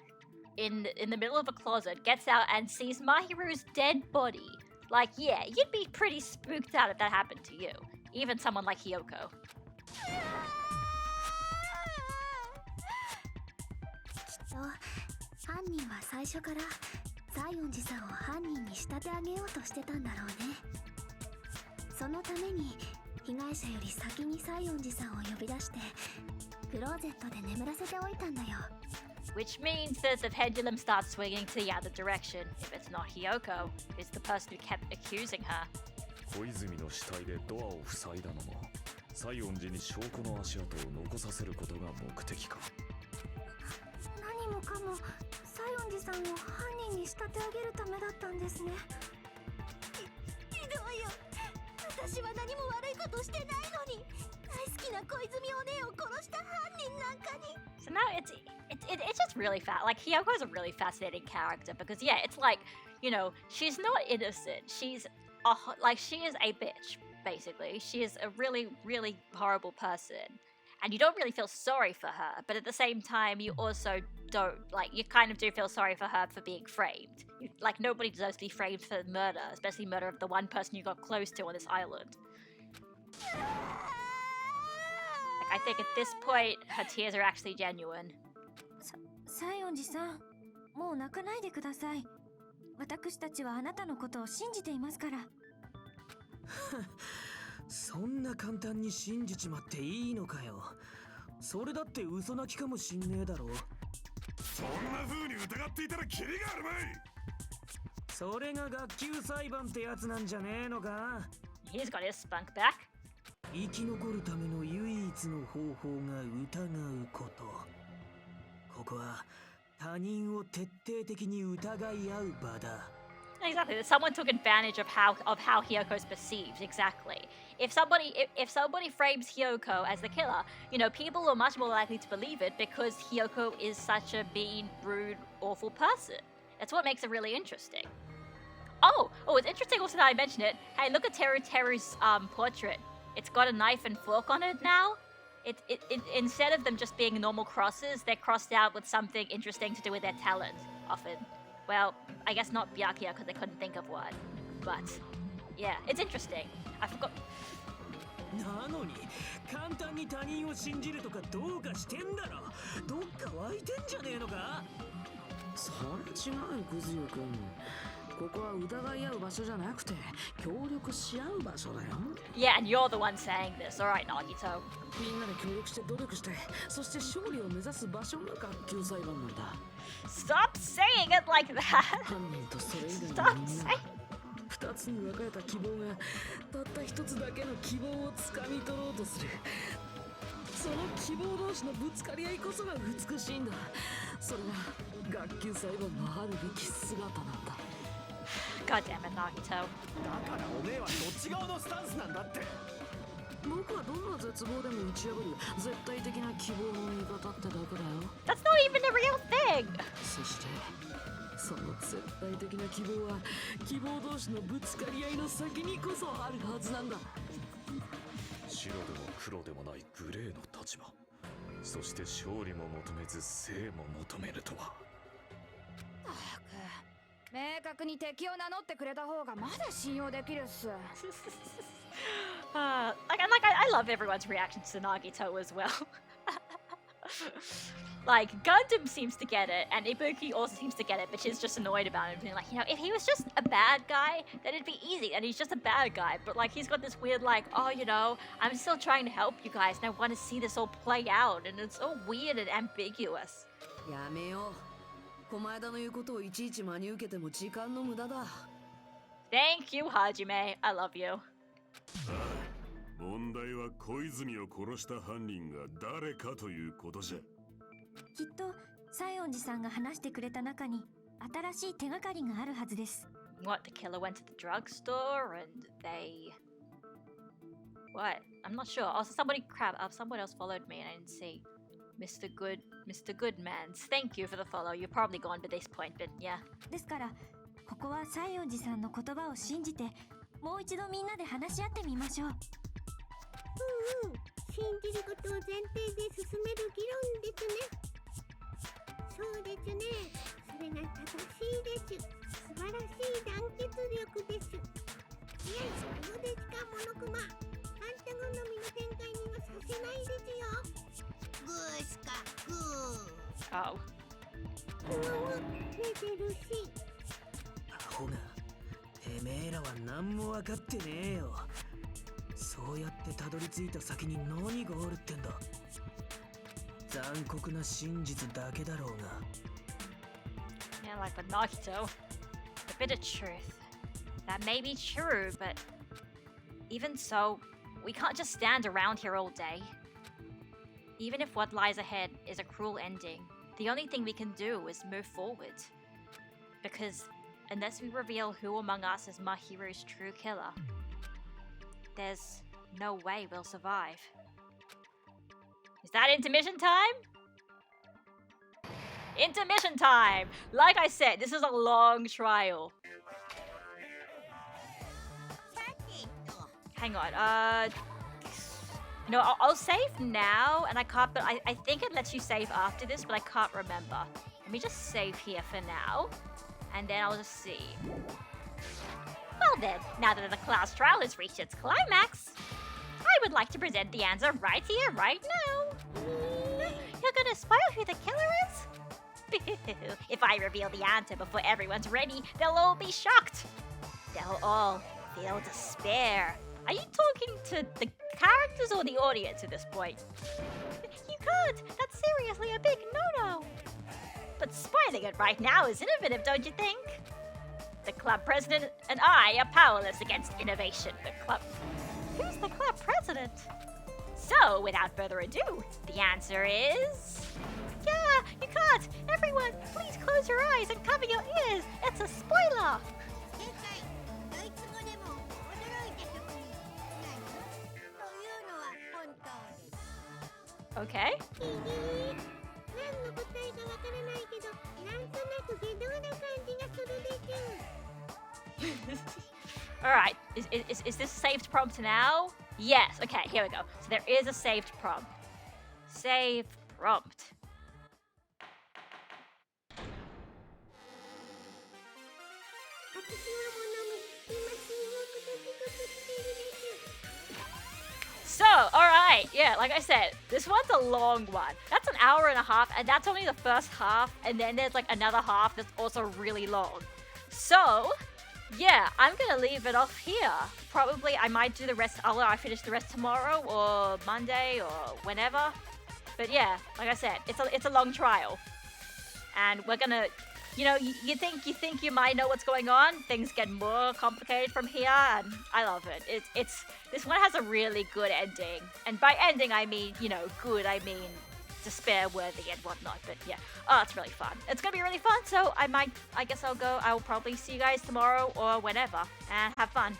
in the middle of a closet, gets out and sees Mahiru's dead body. Like, yeah, you'd be pretty spooked out if that happened to you. Even someone like Hiyoko. きっと犯人は最初から西園寺さんを犯人に仕立て上げようとしてたんだろうね。そのために被害者より先に西園寺さんを呼び出してクローゼットで眠らせておいたんだよ。 Which means that the pendulum starts swinging to the other direction. If it's not Hiyoko, it's the person who kept accusing her. 小泉の死体でドアを塞いだのも西園寺に証拠の足跡を残させることが目的か。何もかも西園寺さんを犯人に仕立て上げるためだったんですね。ひどいよ。私は何も悪いことしてないのに、大好きな小泉お姉を殺した犯人なんかに。 So now it's just really like Hiyoko is a really fascinating character because yeah, it's like, you know, she's not innocent. She's she is a bitch basically. She is a really horrible person. And you don't really feel sorry for her, but at the same time you also don't you kind of do feel sorry for her for being framed. Nobody deserves to be framed for murder, especially murder of the one person you got close to on this island. I think at this point, her tears are actually genuine. 西園寺さん、もう泣かないでください。私たちはあなたのことを信じていますから。そんな簡単に信じちまっていいのかよ。それだって嘘泣きかもしんねえだろ。そんな風に疑っていたらキリがあるまい。それが学級裁判ってやつなんじゃねえのか。 He's got his spunk back. 生き残るための唯一の方法が疑うこと。ここは他人を徹底的に疑い合う場だ。Exactly. Someone took advantage of how Hyoko's perceived. Exactly. If somebody frames Hyoko as the killer, you know, people are much more likely to believe it because Hyoko is such a mean, rude, awful person. That's what makes it really interesting. Oh, it's interesting also that I mentioned it. Hey, look at Teru's portrait. It's got a knife and fork on it now. It instead of them just being normal crosses, they're crossed out with something interesting to do with their talent. Often. Well, I guess not Byakuya because they couldn't think of one. But, yeah, it's interesting. I forgot. なのに簡単に他人を信じるとかどうかしてんだろ。どっか湧いてんじゃねえのか。それ違うよクズヨ君。ここは疑い合う場所じゃなくて協力し合う場所だよ。 Yeah, and you're the one saying this. Alright, Nagito. みんなで協力して努力して、そして勝利を目指す場所が学級裁判なんだ。 Stop saying it like that! 犯人とそれ以 Stop 外のみんな saying 二つに分かれた希望がたった一つだけの希望をつかみ取ろうとする。その希望同士のぶつかり合いこそが美しいんだ。それが学級裁判のあるべき姿なんだ。 God damn it, Nagito. だからおめえはどっち側のスタンスなんだって。僕はどんな絶望でも打ち破る絶対的な希望の味方ってだけだよ。 That's not even a real thing! そしてその絶対的な希望は希望同士のぶつかり合いの先にこそあるはずなんだ。白でも黒でもないグレーの立場。そして勝利も求めず生も求めるとは。明確に敵を名乗ってくれた方がまだ信用できるっす。I love everyone's reactions to Nagito as well. Like, Gundam seems to get it, and Ibuki also seems to get it, but she's just annoyed about it, being like, you know, if he was just a bad guy, then it'd be easy, and he's just a bad guy. But, like, he's got this weird, like, oh, you know, I'm still trying to help you guys, and I want to see this all play out, and it's so weird and ambiguous. やめよう。狛枝の言うことをいちいち真に受けても時間の無駄だ。Thank you, Hajime. I love you. 問題は小泉を殺した犯人が誰かということじゃ。きっと西園寺さんが話してくれた中に新しい手がかりがあるはずです。What, the killer went to the drugstore and they... What? I'm not sure. Also, someone else followed me and I didn't see. Mr. Goodmans. Thank you for the follow. You're probably gone by this point, but yeah. ですから、ここは西園寺さんの言葉を信じて、もう一度みんなで話し合ってみましょう。信じることを前提で進める議論ですね。そうですね。それが正しいです。素晴らしい団結力です。いや、そうですか、モノクマ。あんた好みの展開にはさせないですよ。グースか、グー。Oh. 寝てるし。アホが、てめえらは何も分かってねえよ。そうやってたどり着いた先に何があるってんだ。残酷な真実だけだろうが。Yeah, like with Nagito. A bit of truth. That may be true, but even so, we can't just stand around here all day. Even if what lies ahead is a cruel ending, the only thing we can do is move forward. Because unless we reveal who among us is Mahiru's true killer, there's no way we'll survive. Is that intermission time? Intermission time! Like I said, this is a long trial. Hang on, no, I'll save now, and I can't, but I think it lets you save after this, but I can't remember. Let me just save here for now, and then I'll just see. Well then, now that the class trial has reached its climax, I would like to present the answer right here, right now. You're gonna spoil who the killer is? If I reveal the answer before everyone's ready, they'll all be shocked. They'll all feel despair. Are you talking to the characters or the audience at this point? You can't! That's seriously a big no-no! But spoiling it right now is innovative, don't you think? The club president and I are powerless against innovation. The club... Who's the club president? So, without further ado, the answer is... Yeah, you can't! Everyone, please close your eyes and cover your ears! It's a spoiler! 正解。ドイツ語でも驚いた曲にないというのは本当です。 Okay. 何の答えかわからないけど、なんとなく下道な感じがするでしょ。 Alright, is this saved prompt now? Yes, okay, here we go. So there is a saved prompt. Save prompt. So, alright, yeah, like I said, this one's a long one. That's an hour and a half, and that's only the first half, and then there's like another half that's also really long. So, yeah, I'm gonna leave it off here. Probably I might do the rest, I finish the rest tomorrow, or Monday, or whenever. But yeah, like I said, it's a long trial. And we're gonna... You know, you think you might know what's going on. Things get more complicated from here, and I love it. This one has a really good ending, and by ending I mean, you know, good. I mean despair worthy and whatnot. But yeah, oh, it's really fun. It's gonna be really fun. So I guess I'll go. I will probably see you guys tomorrow or whenever, and have fun.